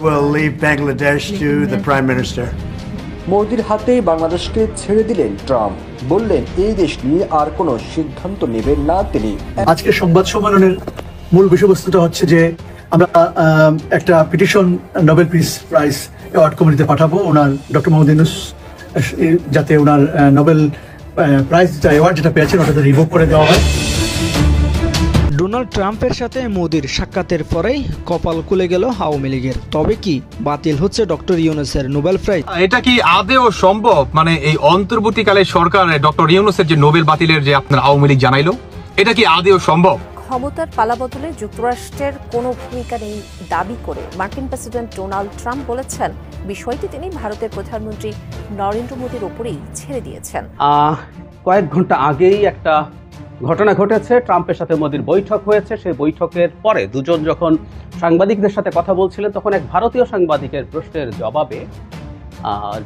will leave Bangladesh to the Prime Minister. মোদির হাতে বাংলাদেশকে ছেড়ে দিলেন ট্রাম্প, বললেন এই দেশ নিয়ে আর কোনো সিদ্ধান্ত নেবেন না তিনি। আজকে সংবাদ সম্মেলনের মূল বিষয়বস্তুটা হচ্ছে যে আমরা একটা petition Nobel peace prize award কমিটিতে পাঠাবো, ওনার ডক্টর মোহাম্মদ ইউনূস যাতে ওনার নোবেল প্রাইজ অ্যাওয়ার্ড যেটা পেয়েছেন ওটাতে রিভোক করে দেওয়া হয়। ডোনাল্ড ট্রাম্পের সাথে মোদির সাক্ষাতের পরেই কপাল খুলে গেল আওয়ামী লীগের। তবে কি বাতিল হচ্ছে ডক্টর ইউনূসের নোবেল প্রাইজ? এটা কি আদৌ সম্ভব? মানে এই অন্তর্বর্তীকালে সরকার ডক্টর ইউনূসের যে নোবেল বাতিলের যে আপনার আওয়ামী লীগ জানাইলো, এটা কি আদৌ সম্ভব? ক্ষমতার পালাবদলে যুক্তরাষ্ট্রের কোনো ভূমিকা নেই দাবি করে মার্কিন প্রেসিডেন্ট ডোনাল্ড ট্রাম্প বলেছেন বিষয়টি তিনি ভারতের প্রধানমন্ত্রী নরেন্দ্র মোদীর ওপরেই ছেড়ে দিয়েছেন। কয়েক ঘন্টা আগেই একটা ঘটনা ঘটেছে, ট্রাম্পের সাথে মোদির বৈঠক হয়েছে। সেই বৈঠকের পরে দুজন যখন সাংবাদিকদের সাথে কথা বলছিলেন, তখন এক ভারতীয় সাংবাদিকের প্রশ্নের জবাবে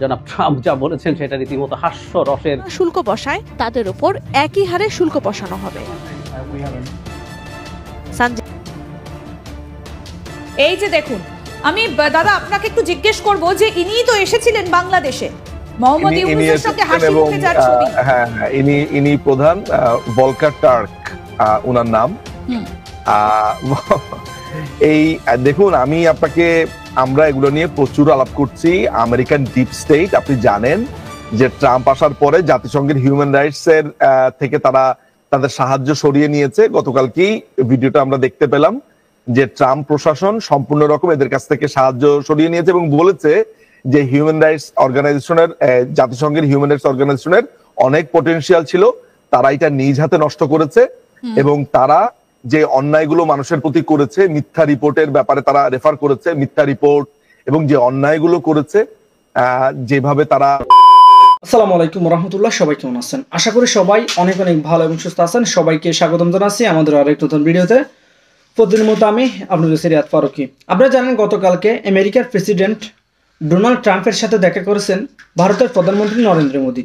জনাব ট্রাম্প যা বলেছেন সেটা রীতিমতো হাস্যরসের। শুল্ক বসায় তাদের উপর একই হারে শুল্ক বসানো হবে। এই যে দেখুন, আমি দাদা আপনাকে একটু জিজ্ঞেস করব যে ইনিই তো এসেছিলেন বাংলাদেশে, মোহাম্মদ ইউনূসের সঙ্গে হাসি মুখে যার ছবি। হ্যাঁ, ইনি প্রধান ভলকার টার্ক ওনার নাম। এই দেখুন, আমরা এগুলো নিয়ে প্রচুর আলাপ করছি। আমেরিকান ডিপ স্টেট, আপনি জানেন যে ট্রাম্প আসার পরে জাতিসংঘের হিউম্যান রাইটস এর থেকে তারা তাদের সাহায্য সরিয়ে নিয়েছে। গতকালকেই ভিডিওটা আমরা দেখতে পেলাম যে ট্রাম্প প্রশাসন সম্পূর্ণ রকম এদের কাছ থেকে সাহায্য সরিয়ে নিয়েছে এবং বলেছে যে হিউম্যান রাইটস অর্গানাইজেশনের, জাতিসংঘের হিউম্যান রাইটস অর্গানাইজেশনের অনেক পটেনশিয়াল ছিল, তারা এটা নিজ হাতে নষ্ট করেছে এবং তারা যে অন্যায়গুলো মানুষের প্রতি করেছে, মিথ্যা রিপোর্টের ব্যাপারে তারা রেফার করেছে, মিথ্যা রিপোর্ট এবং যে অন্যায়গুলো করেছে, যেভাবে তারা। আসসালামু আলাইকুম রহমতুল্লাহ, সবাই কেমন আছেন? আশা করি সবাই অনেক অনেক ভালো এবং সুস্থ আছেন। সবাইকে স্বাগতম জানাচ্ছি আমাদের আরেক নতুন ভিডিওতে। প্রতিদিনের মতো আমি আপনাদের সিরিয়াত ফারুকি। আপনারা জানেন গতকালকে আমেরিকার প্রেসিডেন্ট ডোনাল্ড ট্রাম্পের সাথে দেখা করেছেন ভারতের প্রধানমন্ত্রী নরেন্দ্র মোদী।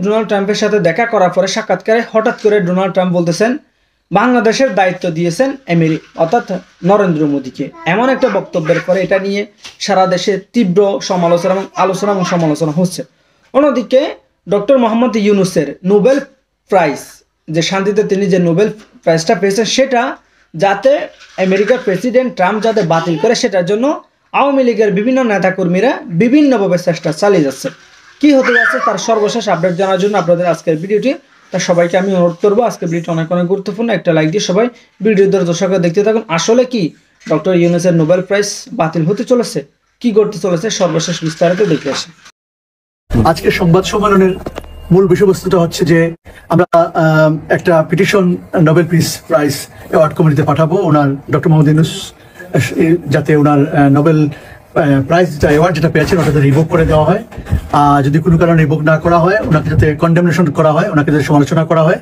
ডোনাল্ড ট্রাম্পের সাথে দেখা করার পরে সাক্ষাৎকারে হঠাৎ করে ডোনাল্ড ট্রাম্প বলতেছেন বাংলাদেশের দায়িত্ব দিয়েছেন অর্থাৎ নরেন্দ্র মোদীকে। এমন একটা বক্তব্যের পরে এটা নিয়ে সারা দেশে তীব্র সমালোচনা এবং আলোচনা এবং সমালোচনা হচ্ছে। অন্যদিকে ডক্টর মোহাম্মদ ইউনূসের নোবেল প্রাইজ, যে শান্তিতে তিনি যে নোবেল প্রাইজটা পেয়েছেন, সেটা যাতে আমেরিকার প্রেসিডেন্ট ট্রাম্প যাতে বাতিল করে, সেটার জন্য আওয়ামী লীগের বিভিন্ন নেতাকর্মীরা বিভিন্নভাবে চেষ্টা চালিয়ে যাচ্ছে। কি হতে যাচ্ছে তার সর্বশেষ আপডেট জানার জন্য আপনাদের আজকের ভিডিওটি। তা সবাইকে আমি অনুরোধ করবো, আজকের ভিডিওটি অনেক অনেক গুরুত্বপূর্ণ, একটা লাইক দিয়ে সবাই ভিডিও ধরে দর্শক দেখতে থাকুন। আসলে কি ডক্টর ইউনূসের নোবেল প্রাইজ বাতিল হতে চলেছে, কি করতে চলেছে, সর্বশেষ বিস্তারিত দেখে আসি। আজকে সংবাদ সম্মেলনের মূল বিষয়বস্তুটা হচ্ছে যে আমরা একটা petition Nobel peace prize award কমিটিতে পাঠাবো, ওনার ডক্টর মোহাম্মদ ইউনূস যাতে ওনার নোবেল প্রাইজ অ্যাওয়ার্ড যেটা পেয়েছেন ওটাতে রিভোক করে দেওয়া হয়। যদি কোনো কারণে রিভোক না করা হয়, ওনাকে যাতে কন্ডেমনেশন করা হয়, ওনাকে যাতে সমালোচনা করা হয়।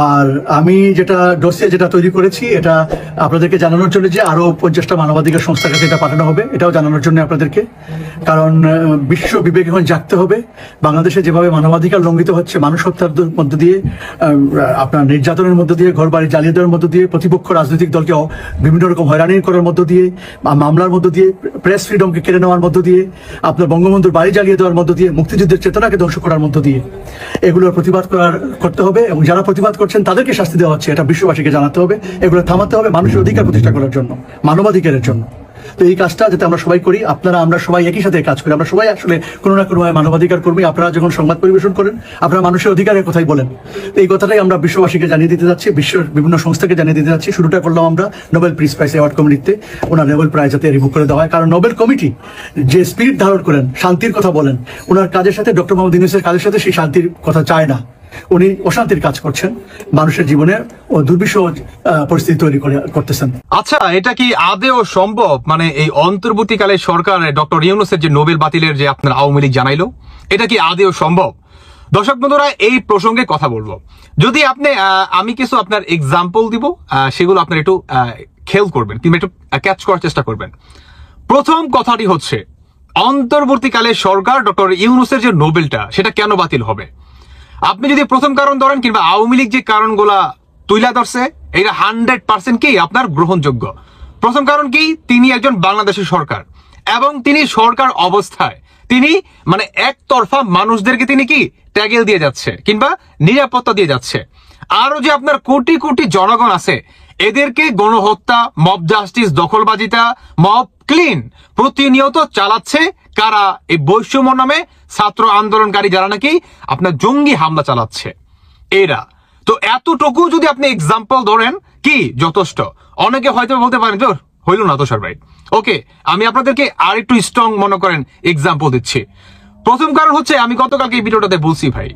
আর আমি যেটা ডোসিয়ে যেটা তৈরি করেছি, এটা আপনাদেরকে জানানোর জন্য যে আরও 50টা মানবাধিকার সংস্থার কাছে এটা পাঠানো হবে, এটাও জানানোর জন্য আপনাদেরকে। কারণ বিশ্ব বিবেক এখন জাগতে হবে। বাংলাদেশে যেভাবে মানবাধিকার লঙ্ঘিত হচ্ছে, মানুষ হত্যার মধ্য দিয়ে, আপনার নির্যাতনের মধ্য দিয়ে, ঘর বাড়ি জ্বালিয়ে দেওয়ার মধ্য দিয়ে, প্রতিপক্ষ রাজনৈতিক দলকে বিভিন্ন রকম হয়রানি করার মধ্য দিয়ে, মামলার মধ্য দিয়ে, প্রেস ফ্রিডমকে কেড়ে নেওয়ার মধ্য দিয়ে, আপনার বঙ্গবন্ধুর বাড়ি জ্বালিয়ে দেওয়ার মধ্য দিয়ে, মুক্তিযুদ্ধের চেতনাকে ধ্বংস করার মধ্য দিয়ে এগুলোর প্রতিবাদ করতে হবে এবং যারা প্রতিবাদ করছেন তাদেরকে শাস্তি দেওয়া হচ্ছে, এটা বিশ্ববাসীকে জানাতে হবে। এগুলো থামাতে হবে মানুষের অধিকার প্রতিষ্ঠা করার জন্য, মানবাধিকারের জন্য। তো এই কাজটা যাতে আমরা সবাই করি, আমরা সবাই একই সাথে কাজ করি। আমরা সবাই আসলে কোনো না কোনো মানবাধিকার কর্মী। আপনারা যখন সংবাদ পরিবেশন করেন, আপনারা মানুষের অধিকারের কথাই বলেন। এই কথাটাই আমরা বিশ্ববাসীকে জানিয়ে দিতে যাচ্ছি, বিশ্বের বিভিন্ন সংস্থাকে জানিয়ে দিতে যাচ্ছি। শুরুটা করলাম আমরা নোবেল পিস প্রাইজ অ্যাওয়ার্ড কমিটিতে, ওনার নোবেল প্রাইজ যাতে রিভোক করে দেওয়া হয়। কারণ নোবেল কমিটি যে স্পিরিট ধারণ করেন, শান্তির কথা বলেন, ওনার কাজের সাথে ডক্টর মোহাম্মদ ইউনূসের কাজের সাথে সেই শান্তির কথা চায় না। উনি অশান্তির কাজ করছেন, মানুষের জীবনে দুর্বিষহ পরিস্থিতি তৈরি করতেছেন। আচ্ছা, এটা কি আদৌ সম্ভব? মানে এই অন্তর্বর্তীকালে সরকার ডক্টর ইউনূসের যে নোবেল বাতিলের যে আপনার আওয়ামী লীগ জানাইলো, এটা কি আদৌ সম্ভব? দর্শক বন্ধুরা, এই প্রসঙ্গে কথা বলবো। যদি আমি কিছু আপনার এক্সাম্পল দিব, সেগুলো আপনার একটু খেয়াল করবেন কিংবা একটু ক্যাচ করার চেষ্টা করবেন। প্রথম কথাটি হচ্ছে, অন্তর্বর্তীকালে সরকার ডক্টর ইউনূসের যে নোবেলটা, সেটা কেন বাতিল হবে? আপনি যদি প্রথম কারণ ধরেন কিংবা আওয়ামী লীগ যে কারণগুলা তুইলা ধরছে, এটা 100% কি আপনার গ্রহণযোগ্য। প্রথম কারণ কি, তিনি একজন বাংলাদেশের সরকার এবং তিনি সরকার অবস্থায় তিনি মানে একতরফা মানুষদেরকে তিনি কি ট্যাগেল দিয়ে যাচ্ছে কিংবা নিরাপত্তা দিয়ে যাচ্ছে। আরো যে আপনার কোটি কোটি জনগণ আছে এদেরকে গণহত্যা, মব জাস্টিস, দখলবাজিতা, মব ক্লিন প্রতিনিয়ত চালাচ্ছে কারা? এই বৈষম্য নামে ছাত্র আন্দোলনকারী যারা নাকি আপনার জঙ্গি হামলা চালাচ্ছে এরা। তো এতটুকু যদি আপনি এক্সাম্পল ধরেন কি যথেষ্ট। অনেকে হয়তো বলতে পারেন যে হইল না তুষার ভাই, ওকে আমি আপনাদেরকে আর একটু স্ট্রং মনে করেন এক্সাম্পল দিচ্ছি। প্রথম কারণ হচ্ছে আমি গতকালকে এই ভিডিওটাতে বলছি ভাই,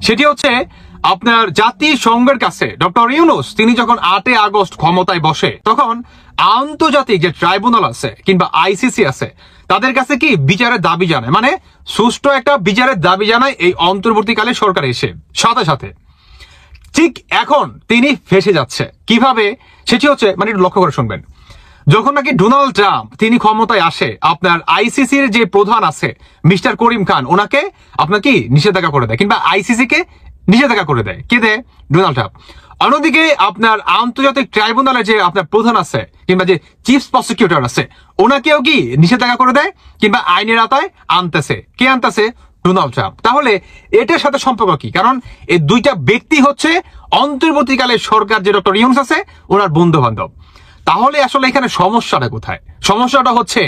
সেটি হচ্ছে আপনার জাতিসংঘের কাছে ডক্টর ইউনূস তিনি যখন 8 আগস্ট ক্ষমতায় বসে তখন আন্তর্জাতিক যে ট্রাইব্যুনাল আছে কিংবা আইসিসি আছে তাদের কাছে কি বিচারের দাবি জানায়, মানে সুষ্ঠু একটা বিচারের দাবি জানায় এই অন্তর্বর্তীকালে সরকার এসে সাথে সাথে। ঠিক এখন তিনি ফেসে যাচ্ছে কিভাবে সেটি হচ্ছে, মানে একটু লক্ষ্য করে শুনবেন। যখন নাকি ডোনাল্ড ট্রাম্প তিনি ক্ষমতায় আসে আপনার আইসিসির যে প্রধান আছে মিস্টার করিম খান ওনাকে আপনার কি নিষেধাজ্ঞা করে দেয় কিংবা আইসিসি কে নিষেধাজ্ঞা করে দেয়। কে দেয়? Donald Trump. অন্যদিকে আপনার আন্তর্জাতিক ট্রাইব্যুনালের যে আপনার প্রধান আছে কিংবা যে চিফ প্রসিকিউটর আছে ওনাকেও কি নিষেধাজ্ঞা করে দেয় কিংবা আইনের আওতায় আনতেছে। কে আনতেছে? Donald Trump. তাহলে এটার সাথে সম্পর্ক কি? কারণ এই দুইটা ব্যক্তি হচ্ছে অন্তর্বর্তীকালে সরকার যে ডক্টর ইউনূস আছে ওনার বন্ধু বান্ধব। তাহলে আসলে এখানে সমস্যাটা কোথায়? সমস্যাটা হচ্ছে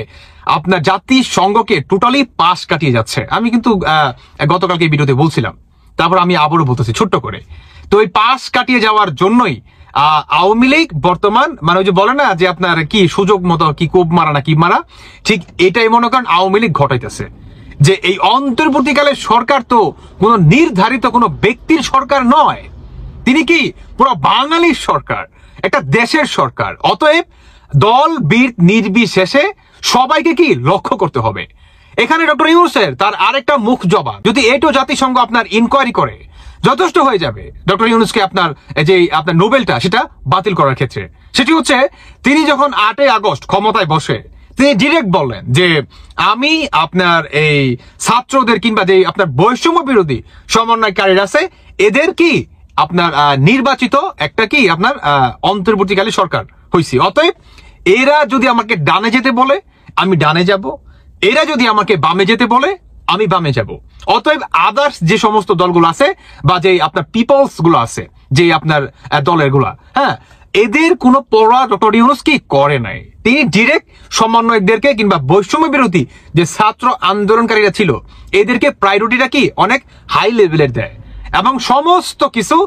আপনার জাতিসংঘকে টোটালি পাশ কাটিয়ে যাচ্ছে। আমি কিন্তু গতকালকে এই ভিডিওতে বলছিলাম, তারপর আমি আবারও বলতেছি ছোট্ট করে। তো এই পাশ কাটিয়ে যাওয়ার জন্যই আওয়ামী লীগ বর্তমান মানে ওই যে বলে না যে আপনার কি সুযোগ মতো কি কোপ মারা না কি মারা, ঠিক এটাই মনে করেন আওয়ামী লীগ ঘটাইতেছে। যে এই অন্তর্বর্তীকালে সরকার তো কোনো নির্ধারিত কোনো ব্যক্তির সরকার নয়, তিনি কি পুরো বাঙালির সরকার, একটা দেশের সরকার। অতএব দল বীর নির্বিশেষে সবাইকে কি লক্ষ্য করতে হবে। এখানে ডক্টর ইউনূসের তার আরেকটা মুখ জবাব যদি এটো জাতিসংঘ আপনার ইনকোয়ারি করে যথেষ্ট হয়ে যাবে ডক্টর ইউনূসকে আপনার যে আপনার নোবেলটা সেটা বাতিল করার ক্ষেত্রে। সেটি হচ্ছে তিনি যখন 8 আগস্ট ক্ষমতায় বসে তিনি ডিরেক্ট বললেন যে আমি আপনার এই ছাত্রদের কিংবা যে আপনার বৈষম্য বিরোধী সমন্বয়কারীরা আছে এদের কি আপনার নির্বাচিত একটা কি আপনার অন্তর্বর্তীকালী সরকার হইছি। অতএব এরা যদি আমাকে ডানে যেতে বলে আমি ডানে যাব, এরা যদি আমাকে বামে যেতে বলে আমি বামে যাব। অতএব আদার্স যে সমস্ত দলগুলো আছে বা যে আপনার পিপলস গুলো আছে যে আপনার দলের গুলা, হ্যাঁ এদের কোনো পড়া ডক্টর ইউনূস কি করে নাই। তিনি ডিরেক্ট সমন্বয়কদেরকে কিংবা বৈষম্য বিরোধী যে ছাত্র আন্দোলনকারীরা ছিল এদেরকে প্রায়োরিটিটা কি অনেক হাই লেভেলের দেয় এবং সমস্ত কিছু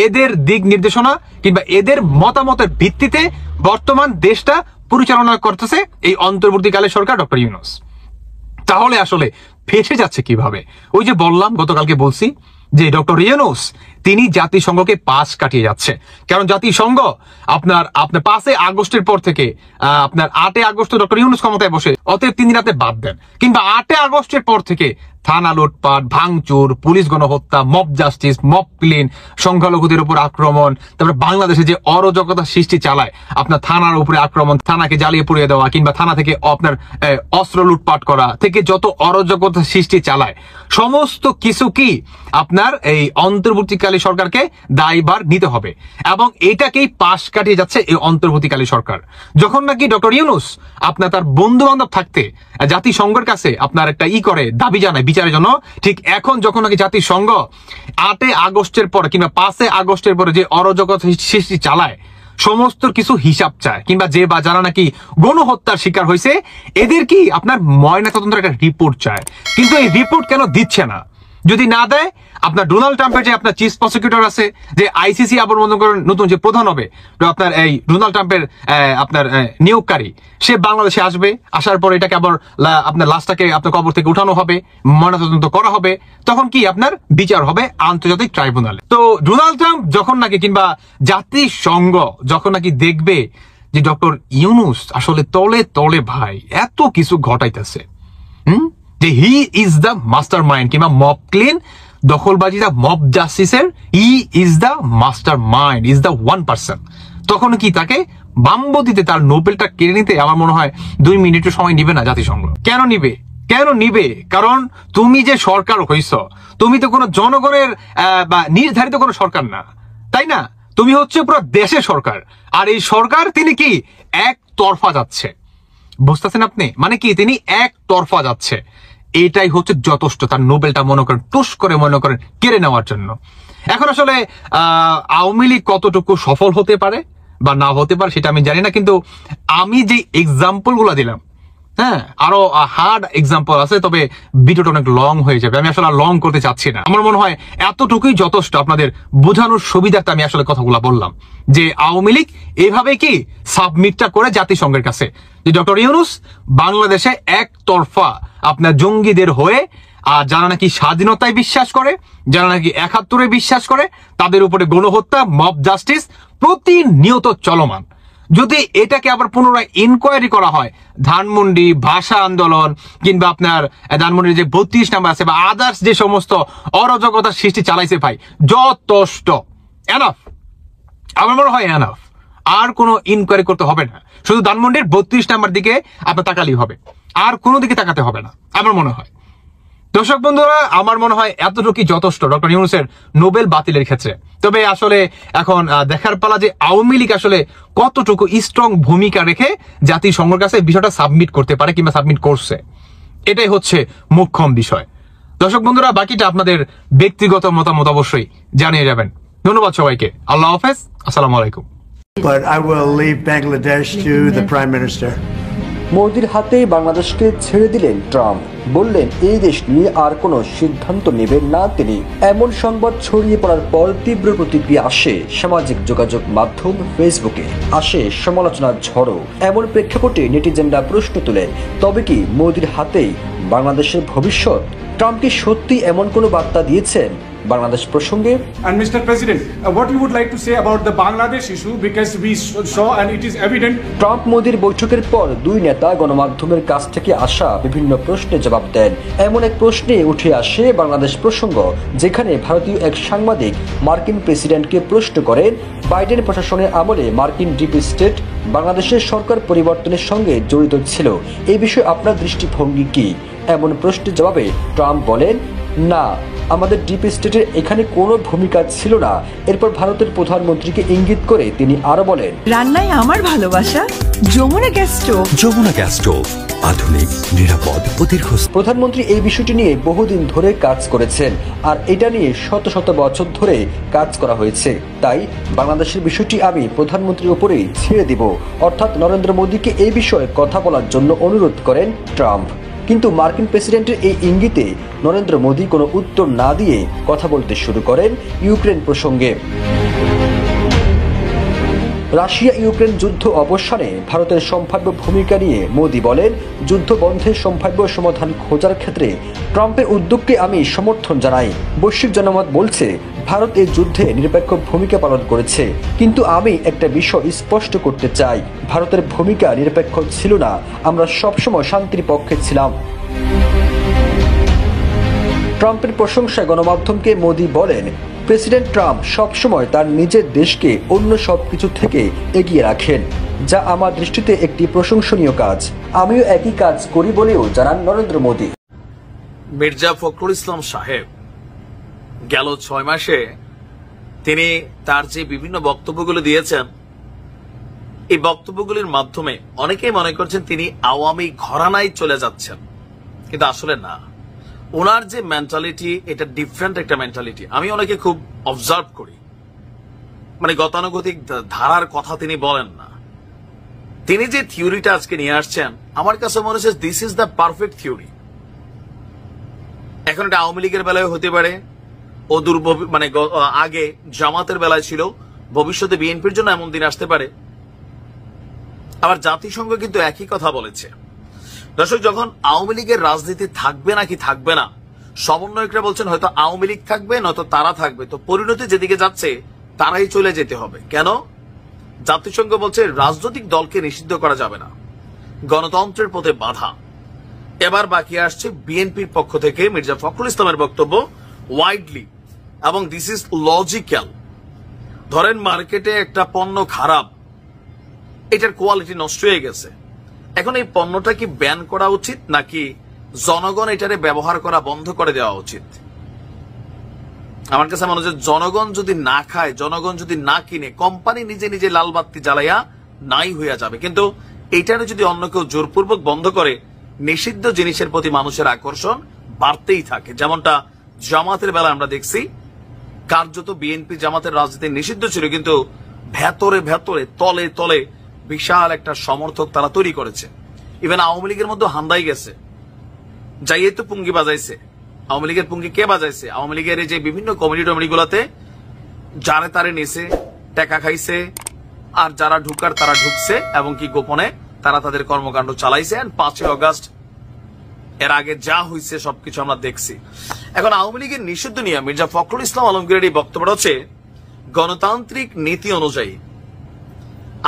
এদের দিক নির্দেশনা কিংবা এদের মতামতের ভিত্তিতে বর্তমান দেশটা পরিচালনা করতেছে এই অন্তর্বর্তীকালে সরকার ডক্টর ইউনূস। তাহলে আসলে ফেসে যাচ্ছে কিভাবে? ওই যে বললাম গতকালকে বলছি যে ডক্টর ইউনূস তিনি জাতিসংঘকে পাশ কাটিয়ে যাচ্ছে। কারণ জাতিসংঘ আপনার 5 আগস্টের পর থেকে আপনার 8 আগস্ট ডক্টর ইউনূস ক্ষমতায় বসে, অতএব 3 দিন রাতে বাদ দেন কিংবা 8 আগস্টের পর থেকে থানা লুটপাট, ভাঙচুর, পুলিশ গণহত্যা, মব জাস্টিস, মব ক্লিন, সংখ্যালঘুদের উপর আক্রমণ, তারপরে বাংলাদেশে যে অরাজকতা সৃষ্টি চালায় আপনার থানার উপরে আক্রমণ, থানাকে জ্বালিয়ে পুড়িয়ে দেওয়া কিংবা থানা থেকে আপনার অস্ত্র লুটপাট করা থেকে যত অরাজকতা সৃষ্টি চালায় সমস্ত কিছু কি আপনার এই অন্তর্বর্তীকালী সরকারকে দায়ভার নিতে হবে এবং এটাকেই পাশ কাটিয়ে যাচ্ছে এই অন্তর্বর্তীকালী সরকার। যখন নাকি ডক্টর ইউনূস আপনার তার বন্ধু বান্ধব থাকতে জাতিসংঘের কাছে আপনার একটা করে দাবি জানায় বিচারের জন্য, ঠিক এখন যখন নাকি জাতিসংঘ 8 আগস্টের পরে কিংবা 5 আগস্টের পরে যে অরাজকতা সৃষ্টি চালায় সমস্ত কিছু হিসাব চায় কিংবা যে বা যারা নাকি গণহত্যার শিকার হয়েছে এদের কি আপনার ময়নাতদন্তের একটা রিপোর্ট চায়, কিন্তু এই রিপোর্ট কেন দিচ্ছে না? যদি না দেয় আপনার ডোনাল্ড ট্রাম্পের যে আপনার চিফ প্রসিকিউটর আছে যে আইসিসি আবার নতুন যে প্রধান হবে আপনার এই ডোনাল্ড ট্রাম্পের আপনার নিয়োগকারী সে বাংলাদেশে আসবে, আসার পর এটাকে আবার আপনার লাশটাকে আপনার কবর থেকে উঠানো হবে, ময়নাতদন্ত করা হবে, তখন কি আপনার বিচার হবে আন্তর্জাতিক ট্রাইব্যুনালে। তো ডোনাল্ড ট্রাম্প যখন নাকি কিংবা জাতিসংঘ যখন নাকি দেখবে যে ডক্টর ইউনূস আসলে তলে তলে ভাই এত কিছু ঘটাইতেছে, যে he is the master mind কিংবা মব ক্লিন দখলবাজিটা মব জাস্টিসের he is the master mind, is the 1%, তখন কি তাকে বামবদিতে তার নোবেলটা কেড়ে নিতে আমার মনে হয় 2 মিনিটের সময় নিবে না জাতিসংঘ। কেন নিবে? কারণ তুমি যে সরকার হইছ তুমি তো কোনো জনগণের বা নির্ধারিত কোনো সরকার না, তাই না? তুমি হচ্ছে পুরো দেশের সরকার, আর এই সরকার তিনি কি এক তরফা যাচ্ছে, বুঝতেছেন আপনি? মানে কি তিনি এক তরফা যাচ্ছে, এটাই হচ্ছে যথেষ্ট তার নোবেলটা মনে করেন টুস করে মনে করেন কেড়ে নেওয়ার জন্য। এখন আসলে আওয়ামী লীগ কতটুকু সফল হতে পারে বা না হতে পারে সেটা আমি জানি না, কিন্তু আমি যে এক্সাম্পল গুলা দিলাম, হ্যাঁ, আরো হার্ড এক্সাম্পল আছে, তবে ভিডিওটা অনেক লং হয়ে যাবে, আমি আসলে লং করতে চাচ্ছি না। আমার মনে হয় এতটুকুই যথেষ্ট আপনাদের বোঝানোর সুবিধার্থে আমি আসলে কথাগুলো বললাম যে আওয়ামী লীগ এভাবে কি সাবমিটটা করে জাতিসংঘের কাছে যে ডক্টর ইউনূস বাংলাদেশে একতরফা আপনার জঙ্গিদের হয়ে, আর যারা নাকি স্বাধীনতায় বিশ্বাস করে, যারা নাকি ৭১-এ বিশ্বাস করে, তাদের উপরে গণহত্যা, মব জাস্টিস প্রতিনিয়ত চলমান। যদি এটাকে আবার পুনরায় ইনকোয়ারি করা হয়, ধানমন্ডি ভাষা আন্দোলন কিংবা আপনার ধানমন্ডির যে ৩২ নাম্বার আছে বা আদার্স যে সমস্ত অরাজকতার সৃষ্টি চালাইছে, ভাই যথেষ্ট, এনাফ, আমার মনে হয় এনাফ, আর কোনো ইনকোয়ারি করতে হবে না। শুধু ধানমন্ডির ৩২ নাম্বার দিকে আপনার তাকালেই হবে, আর কোনো দিকে তাকাতে হবে না আমার মনে হয়। দর্শক বন্ধুরা, আমার মনে হয় এতটুকুই যথেষ্ট ডক্টর ইউনূসের নোবেল বাতিলের ক্ষেত্রে। তবে আসলে এখন দেখার পালা যে আওয়ামী লীগ আসলে কতটুকু স্ট্রং ভূমিকা রেখে জাতিসংঘের কাছে বিষয়টা সাবমিট করতে পারে কিংবা সাবমিট করছে, এটাই হচ্ছে মুখ্যম বিষয়। দর্শক বন্ধুরা, বাকিটা আপনাদের ব্যক্তিগত মতামত অবশ্যই জানিয়ে যাবেন। ধন্যবাদ সবাইকে, আল্লাহ হাফেজ, আসসালামু আলাইকুম। But I will leave Bangladesh to the Prime Minister. মোদির হাতে বাংলাদেশকে ছেড়ে দিলেন ট্রাম্প, বললেন এই দেশ নিয়ে আর কোনো সিদ্ধান্ত নেবেন না তিনি। এমন সংবাদ ছড়িয়ে পড়ার পর তীব্র প্রতিক্রিয়া আসে সামাজিক যোগাযোগ মাধ্যম ফেসবুকে, আসে সমালোচনার ঝড়ও। এমন প্রেক্ষাপটে নেটিজেনরা প্রশ্ন তোলেন, তবে কি মোদির হাতেই বাংলাদেশের ভবিষ্যৎ? ট্রাম্প কি সত্যি এমন কোনো বার্তা দিয়েছেন বাংলাদেশ প্রসঙ্গে? And Mr. President, what you would like to say about the Bangladesh issue, because we saw and it is evident. Trump মোদির বৈঠকের পর দুই নেতা গণমাধ্যমের কাছ থেকে আসা বিভিন্ন প্রশ্নের জবাব দেন। এমন এক প্রশ্নে উঠে আসে বাংলাদেশ প্রসঙ্গ, যেখানে ভারতীয় এক সাংবাদিক মার্কিন প্রেসিডেন্টকে প্রশ্ন করেন, বাইডেন প্রশাসনের আমলে মার্কিন ডিপ স্টেট বাংলাদেশের সরকার পরিবর্তনের সঙ্গে জড়িত ছিল, এই বিষয়ে আপনার দৃষ্টিভঙ্গি কি? এমন প্রশ্নের জবাবে ট্রাম্প বলেন, না, আমাদের ডিপ স্টেটের এখানে কোনো ভূমিকা ছিল না। এরপর ভারতের প্রধানমন্ত্রীকে ইঙ্গিত করে তিনি আরো বলেন, রান্নায় আমার ভালোবাসা Jamuna gas stove. Jamuna gas stove, আধুনিক, নিরাপদ ও দীর্ঘস্থায়ী। প্রধানমন্ত্রী এই বিষয়টি নিয়ে বহুদিন ধরে কাজ করেছেন, আর এটা নিয়ে শত শত বছর ধরে কাজ করা হয়েছে। তাই বাংলাদেশের বিষয়টি আমি প্রধানমন্ত্রীর উপরেই ছেড়ে দিব, অর্থাৎ নরেন্দ্র মোদীকে এই বিষয়ে কথা বলার জন্য অনুরোধ করেন ট্রাম্প। কিন্তু মার্কিন প্রেসিডেন্টের এই ইঙ্গিতে নরেন্দ্র মোদী কোনো উত্তর না দিয়ে কথা বলতে শুরু করেন ইউক্রেন প্রসঙ্গে। রাশিয়া ইউক্রেন যুদ্ধ অবসানে ভারতের সম্ভাব্য ভূমিকা নিয়ে মোদী বলেন, যুদ্ধ বন্ধের সম্ভাব্য সমাধান খোঁজার ক্ষেত্রে ট্রাম্পের উদ্যোগকে আমি সমর্থন জানাই। বৈশ্বিক জনমত বলছে ভারত এই যুদ্ধে নিরপেক্ষ ভূমিকা পালন করেছে, কিন্তু আমি একটা বিষয় স্পষ্ট করতে চাই, ভারতের ভূমিকা নিরপেক্ষ ছিল না, আমরা সবসময় শান্তির পক্ষে ছিলাম। ট্রাম্পের প্রশংসায় গণমাধ্যমকে মোদী বলেন, প্রেসিডেন্ট ট্রাম্প সবসময় তার নিজের দেশকে অন্য সবকিছু থেকে এগিয়ে রাখেন, যা আমার দৃষ্টিতে একটি প্রশংসনীয় কাজ। আমিও একই কাজ করি বলেও জানান নরেন্দ্র মোদী। মির্জা ফখরুল ইসলাম সাহেব গেল ৬ মাসে তিনি তার যে বিভিন্ন বক্তব্যগুলো দিয়েছেন, এই বক্তব্যগুলির মাধ্যমে অনেকেই মনে করছেন তিনি আওয়ামী ঘরানায় চলে যাচ্ছেন, কিন্তু আসলে না। ওনার যে মেন্টালিটি, এটা ডিফারেন্ট একটা মেন্টালিটি। আমি ওনাকে খুব অবজার্ভ করি, মানে গতানুগতিক ধারার কথা তিনি বলেন না। তিনি যে থিওরিটা আজকে নিয়ে আসছেন, আমার কাছে মনে হচ্ছে this is the perfect theory. এখন এটা আওয়ামী লীগের বেলায় হতে পারে, ও মানে আগে জামাতের বেলায় ছিল, ভবিষ্যতে বিএনপির জন্য এমন দিন আসতে পারে। আবার জাতিসংঘ কিন্তু একই কথা বলেছে। দর্শক, যখন আওয়ামী লীগের রাজনীতি থাকবে নাকি থাকবে না, সমন্বয়করা বলছেন হয়তো আওয়ামী লীগ থাকবে, নয়তো তারা থাকবে। তো পরিণতি যেদিকে যাচ্ছে তারাই চলে যেতে হবে। কেন? জাতিসংঘ বলছে রাজনৈতিক দলকে নিষিদ্ধ করা যাবে না, গণতন্ত্রের পথে বাধা। এবার বাকি আসছে বিএনপির পক্ষ থেকে মির্জা ফখরুল ইসলামের বক্তব্য ওয়াইডলি, এবং দিস ইজ লজিক্যাল। ধরেন মার্কেটে একটা পণ্য খারাপ, এটার কোয়ালিটি নষ্ট হয়ে গেছে, এখন এই পণ্যটা কি ব্যান করা উচিত নাকি জনগণ এটারে ব্যবহার করা বন্ধ করে দেওয়া উচিত? আমার কাছে মনে হচ্ছে জনগণ যদি না খায়, জনগণ যদি না কিনে, কোম্পানি নিজে নিজে লাল বাতি জ্বালাইয়া নাই হইয়া যাবে। কিন্তু এইটারে যদি অন্য কেউ জোরপূর্বক বন্ধ করে, নিষিদ্ধ জিনিসের প্রতি মানুষের আকর্ষণ বাড়তেই থাকে। যেমনটা জামাতের বেলা আমরা দেখছি, কার্যত বিএনপি জামাতের রাজনীতি নিষিদ্ধ ছিল, কিন্তু ভেতরে ভেতরে তলে তলে বিশাল একটা সমর্থক তারা তৈরি করেছে। ইভেন আওয়ামী লীগের মধ্যে হান্দাই গেছে, যাইয়ে তো পুঙ্গি বাজাইছে। আওয়ামী লীগের পুঙ্গি কে বাজাইছে? আওয়ামী লীগের এই যে বিভিন্ন কমিটি টমিটি গুলাতে যারে তারে নিছে, টাকা খাইছে, আর যারা ঢুকার তারা ঢুকছে, এবং কি গোপনে তারা তাদের কর্মকাণ্ড চালাইছে। 5ই আগস্ট এর আগে যা হয়েছে সবকিছু আমরা দেখছি। এখন আওয়ামী লীগের নিষিদ্ধ নিয়ে মির্জা ফখরুল ইসলাম আলমগীরের এই বক্তব্যটা হচ্ছে, গণতান্ত্রিক নীতি অনুযায়ী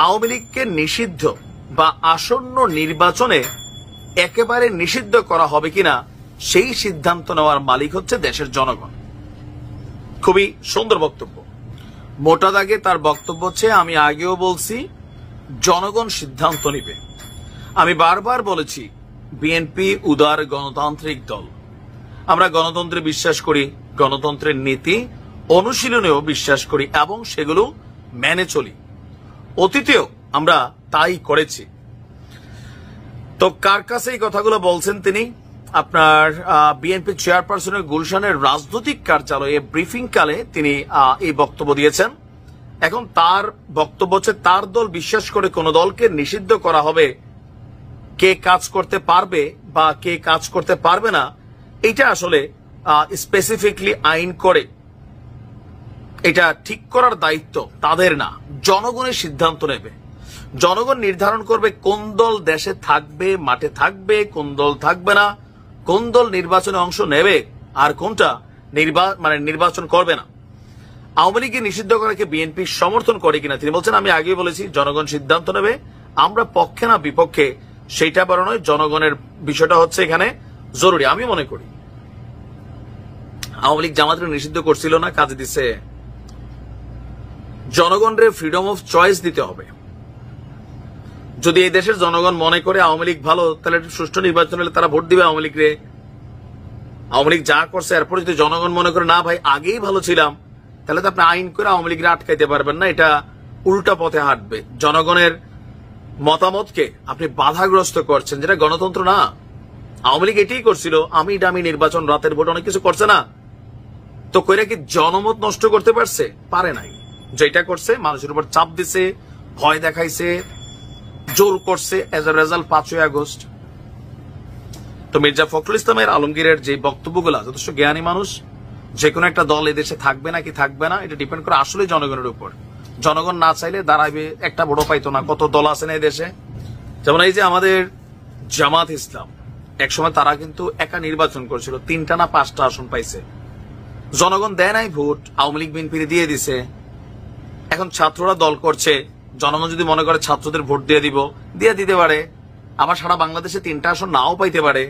আওয়ামী লীগকে নিষিদ্ধ বা আসন্ন নির্বাচনে একেবারে নিষিদ্ধ করা হবে কিনা সেই সিদ্ধান্ত নেওয়ার মালিক হচ্ছে দেশের জনগণ। খুবই সুন্দর বক্তব্য। মোটা দাগে তার বক্তব্য হচ্ছে, আমি আগেও বলছি জনগণ সিদ্ধান্ত নিবে। আমি বারবার বলেছি বিএনপি উদার গণতান্ত্রিক দল, আমরা গণতন্ত্রে বিশ্বাস করি, গণতন্ত্রের নীতি অনুশীলনেও বিশ্বাস করি এবং সেগুলো মেনে চলি। অতীতেও আমরা তাই করেছি। তো কার কাছে এই কথাগুলো বলছেন তিনি? আপনার বিএনপি চেয়ারপারসনের গুলশানের রাজনৈতিক কার্যালয়ে ব্রিফিং কালে তিনি এই বক্তব্য দিয়েছেন। এখন তার বক্তব্য হচ্ছে, তার দল বিশ্বাস করে কোন দলকে নিষিদ্ধ করা হবে, কে কাজ করতে পারবে বা কে কাজ করতে পারবে না, এটা আসলে স্পেসিফিকলি আইন করে এটা ঠিক করার দায়িত্ব তাদের না, জনগণের সিদ্ধান্ত নেবে। জনগণ নির্ধারণ করবে কোন দল দেশে থাকবে, মাঠে থাকবে, কোন দল থাকবে না, কোন দল নির্বাচনে অংশ নেবে আর কোনটা নির্বাচন করবে না। আওয়ামী লীগকে নিষিদ্ধ করাকে বিএনপি সমর্থন করে কিনা তিনি বলছেন, আমি আগে বলেছি জনগণ সিদ্ধান্ত নেবে, আমরা পক্ষে না বিপক্ষে সেইটা বড় নয়, জনগণের বিষয়টা হচ্ছে এখানে জরুরি। আমি মনে করি আওয়ামী লীগ জামাতের নিষিদ্ধ করছিল না, কাজে দিছে। জনগণের ফ্রিডম অফ চয়েস দিতে হবে। যদি এই দেশের জনগণ মনে করে আওয়ামী লীগ ভালো, তাহলে সুষ্ঠু নির্বাচন হলে তারা ভোট দিবে আওয়ামী লীগরে। আওয়ামী লীগ যা করছে এরপর যদি জনগণ মনে করে না ভাই আগেই ভালো ছিলাম, তাহলে তো আপনি আইন করে আওয়ামী লীগরে আটকাইতে পারবেন না, এটা উল্টা পথে হাঁটবে। জনগণের মতামতকে আপনি বাধাগ্রস্ত করছেন, যেটা গণতন্ত্র না। আওয়ামী লীগ এটাই করছিল, আমি ডামি নির্বাচন, রাতের ভোট, অনেক কিছু করছে না। তো কইরা কি জনমত নষ্ট করতে পারছে? পারে নাই। যেটা করছে মানুষের উপর চাপ দিছে, ভয় দেখাইছে, জোর করছে, এজ এ রেজাল্ট 5ই আগস্ট। তো মির্জা ফখরুল ইসলামের আলমগীরের যে বক্তব্যগুলো, যথেষ্ট জ্ঞানী মানুষ, যে কোনো একটা দল এদেশে থাকবে না কি থাকবে না এটা ডিপেন্ড করে আসলে জনগণের উপর। জনগণ না চাইলে দাঁড়াবে, একটা ভোটও পাইতো না। কত দল আছে না এই দেশে, যেমন এই যে আমাদের জামাত ইসলাম, একসময় তারা কিন্তু একা নির্বাচন করেছিল, 3টা না 5টা আসন পাইছে। জনগণ দেয় নাই ভোট, আওয়ামী লীগ বিএনপি দিয়ে দিছে। এখন ছাত্ররা দল করছে, জনগণ যদি মনে করে ছাত্রদের ভোট দিয়ে দিতে পারে, আবার সারা বাংলাদেশে 3টা আসন নাও পাইতে পারে।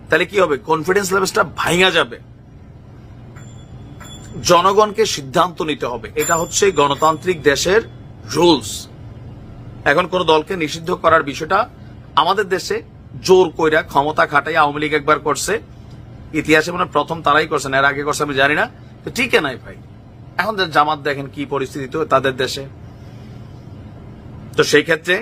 তাহলে কি হবে? কনফিডেন্স লেভেলটা ভাঙা যাবে। জনগণকে সিদ্ধান্ত নিতে হবে, এটা হচ্ছে গণতান্ত্রিক দেশের রুলস। এখন কোন দলকে নিষিদ্ধ করার বিষয়টা আমাদের দেশে জোর কইরা ক্ষমতা খাটাই আওয়ামী লীগ একবার করছে, ইতিহাসে মানে প্রথম তারাই করছেন, এর আগে করছে আমি জানি না। তো ঠিক নাই ভাই, এখন জামাত দেখেন কি পরিস্থিতি তো তাদের দেশে। তো সেই ক্ষেত্রে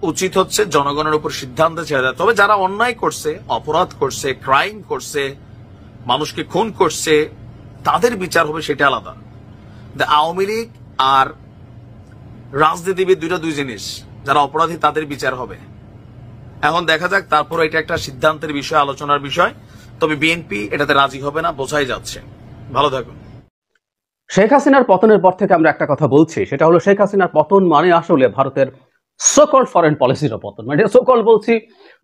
উচিত হচ্ছে জনগণের উপর সিদ্ধান্ত ছেড়ে দেয়। তবে যারা অন্যায় করছে, অপরাধ করছে, ক্রাইম করছে, মানুষকে খুন করছে, তাদের বিচার হবে, সেটা আলাদা। আওয়ামী লীগ আর রাজনীতিবিদ দুই জিনিস। যারা অপরাধী তাদের বিচার হবে। এখন দেখা যাক, তারপর এটা একটা সিদ্ধান্তের বিষয়, আলোচনার বিষয়। তবে বিএনপি এটাতে রাজি হবে না, বোঝাই যাচ্ছে। ভালো থাকুন। শেখ হাসিনার পতনের পর থেকে আমরা একটা কথা বলছি, সেটা হলো শেখ হাসিনার পতন মানে আসলে ভারতের সোকল ফরেন পলিসির পতন। মানে সোকল বলছি,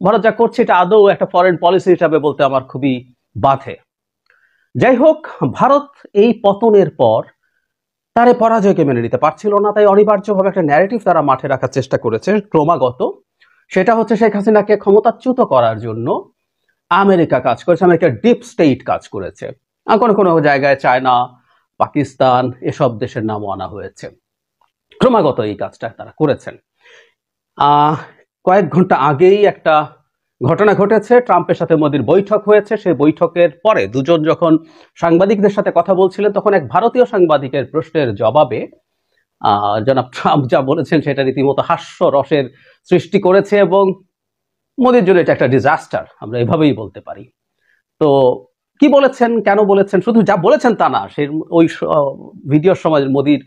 ভারত যা করছে এটা আদৌ একটা ফরেন পলিসি হিসাবে বলতে আমার খুবই বাধে। যাই হোক, ভারত এই পতনের পর তার পরাজয়কে মেনে নিতে পারছিল না, তাই অনিবার্যভাবে একটা ন্যারেটিভ তারা মাঠে রাখার চেষ্টা করেছে ক্রমাগত। সেটা হচ্ছে শেখ হাসিনাকে ক্ষমতাচ্যুত করার জন্য আমেরিকা কাজ করেছে, আমেরিকার ডিপ স্টেট কাজ করেছে। কোনো কোনো জায়গায় চায়না, পাকিস্তান এসব দেশের নামও আনা হয়েছে। ক্রমাগত এই কাজটা তারা করেছেন। কয়েক ঘন্টা আগেই একটা ঘটনা ঘটেছে, ট্রাম্পের সাথে মোদির বৈঠক হয়েছে। সেই বৈঠকের পরে দুজন যখন সাংবাদিকদের সাথে কথা বলছিলেন, তখন এক ভারতীয় সাংবাদিকের প্রশ্নের জবাবে জনাব ট্রাম্প যা বলেছেন সেটা রীতিমতো হাস্যরসের সৃষ্টি করেছে এবং মোদির জন্য এটা একটা ডিজাস্টার, আমরা এভাবেই বলতে পারি। তো কি বলেছেন, কেন বলেছেন, শুধু যা বলেছেন তা না, সেই ওই ভিডিওর সময় মোদির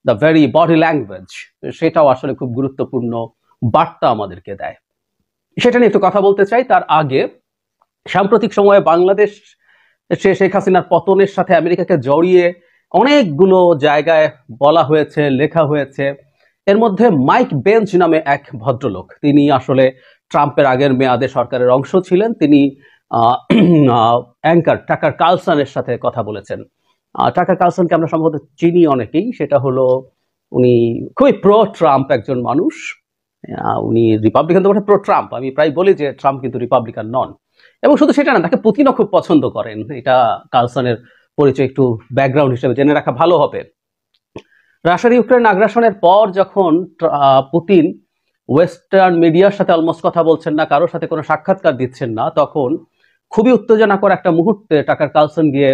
দ্য ভেরি বডি ল্যাঙ্গুয়েজ, সেটাও আসলে খুব গুরুত্বপূর্ণ বার্তা আমাদেরকে দেয়। সেটা নিয়ে একটু কথা বলতে চাই। তার আগে সাম্প্রতিক সময়ে বাংলাদেশ শেখ হাসিনার পতনের সাথে আমেরিকাকে জড়িয়ে অনেকগুলো জায়গায় বলা হয়েছে, লেখা হয়েছে। এর মধ্যে মাইক বেঞ্চ নামে এক ভদ্রলোক, তিনি আসলে ট্রাম্পের আগের মেয়াদে সরকারের অংশ ছিলেন। তিনি অ্যাঙ্কার টাকার কার্লসনের সাথে কথা বলেছেন। টাকার কার্লসনকে আমরা সম্ভবত চিনি অনেকেই। সেটা হলো উনি খুবই প্রো ট্রাম্প একজন মানুষ। উনি রিপাবলিকান তো প্রো ট্রাম্প, আমি প্রায় বলি যে ট্রাম্প কিন্তু রিপাবলিকান নন। এবং শুধু সেটা না, তাকে পুতিনও খুব পছন্দ করেন। এটা কার্লসনের পরিচয় একটু ব্যাকগ্রাউন্ড হিসেবে জেনে রাখা ভালো হবে। রাশিয়ার ইউক্রেন আগ্রাসনের পর যখন পুতিন ওয়েস্টার্ন মিডিয়ার সাথে অলমোস্ট কথা বলছেন না, কারোর সাথে কোনো সাক্ষাৎকার দিচ্ছেন না, তখন খুবই উত্তেজনাকর একটা মুহূর্তে টাকার কার্লসন গিয়ে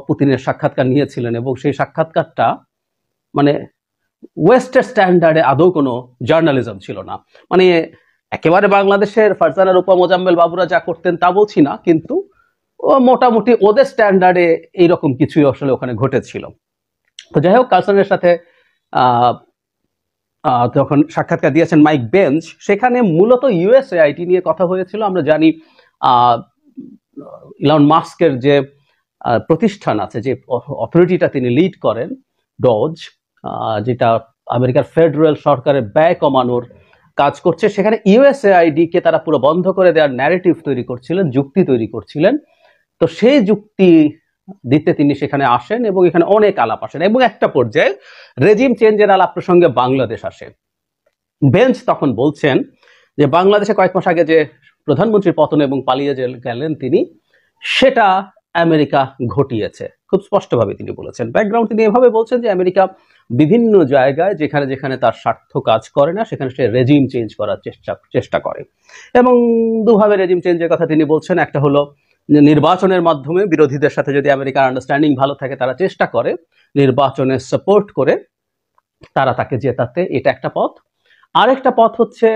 পুতিনের সাক্ষাৎকার নিয়েছিলেন এবং সেই সাক্ষাৎকারটা মানে ওয়েস্টের স্ট্যান্ডার্ডে আদৌ কোনো জার্নালিজম ছিল না। মানে একেবারে বাংলাদেশের ফারজানা রূপা মোজাম্মেল বাবুরা যা করতেন তা বলছি না, কিন্তু মোটামুটি ওদের স্ট্যান্ডার্ডে এইরকম কিছুই আসলে ওখানে ঘটেছিল। তো যাই হোক, কার্লসনের সাথে যখন সাক্ষাৎকার দিয়েছেন মাইক বেঞ্চ, সেখানে মূলত ইউএসএআইটি নিয়ে কথা হয়েছিল। আমরা জানি ইলন মাস্কের যে প্রতিষ্ঠান আছে, যে অথরিটিটা তিনি লিড করেন, ডজ, যেটা আমেরিকার ফেডারেল সরকারের ব্যয় কমানোর কাজ করছে, সেখানে ইউএসএআইডি কে তারা পুরো বন্ধ করে দেওয়ার ন্যারেটিভ তৈরি করছিলেন, যুক্তি তৈরি করছিলেন। তো সেই যুক্তি দিতে তিনি সেখানে আসেন এবং এখানে অনেক আলাপ আসেন এবং একটা পর্যায়ে রেজিম চেঞ্জের আলাপ প্রসঙ্গে বাংলাদেশ আসে। বেঞ্চ তখন বলছেন যে বাংলাদেশে কয়েক মাস আগে যে প্রধানমন্ত্রীর পতন এবং পালিয়ে গেলেন তিনি, সেটা আমেরিকা ঘটিয়েছে। খুব স্পষ্টভাবে তিনি বলেছেন। ব্যাকগ্রাউন্ড তিনি এভাবে বলছেন যে আমেরিকা বিভিন্ন জায়গায় যেখানে যেখানে তার স্বার্থ কাজ করে না, সেখানে সে রেজিম চেঞ্জ করার চেষ্টা করে। এবং দুভাবে রেজিম চেঞ্জের কথা তিনি বলছেন। একটা হলো নির্বাচনের মাধ্যমে বিরোধীদের সাথে যদি আমেরিকার আন্ডারস্ট্যান্ডিং ভালো থাকে, তারা চেষ্টা করে নির্বাচনে সাপোর্ট করে তারা তাকে জেতাতে, এটা একটা পথ। আরেকটা পথ হচ্ছে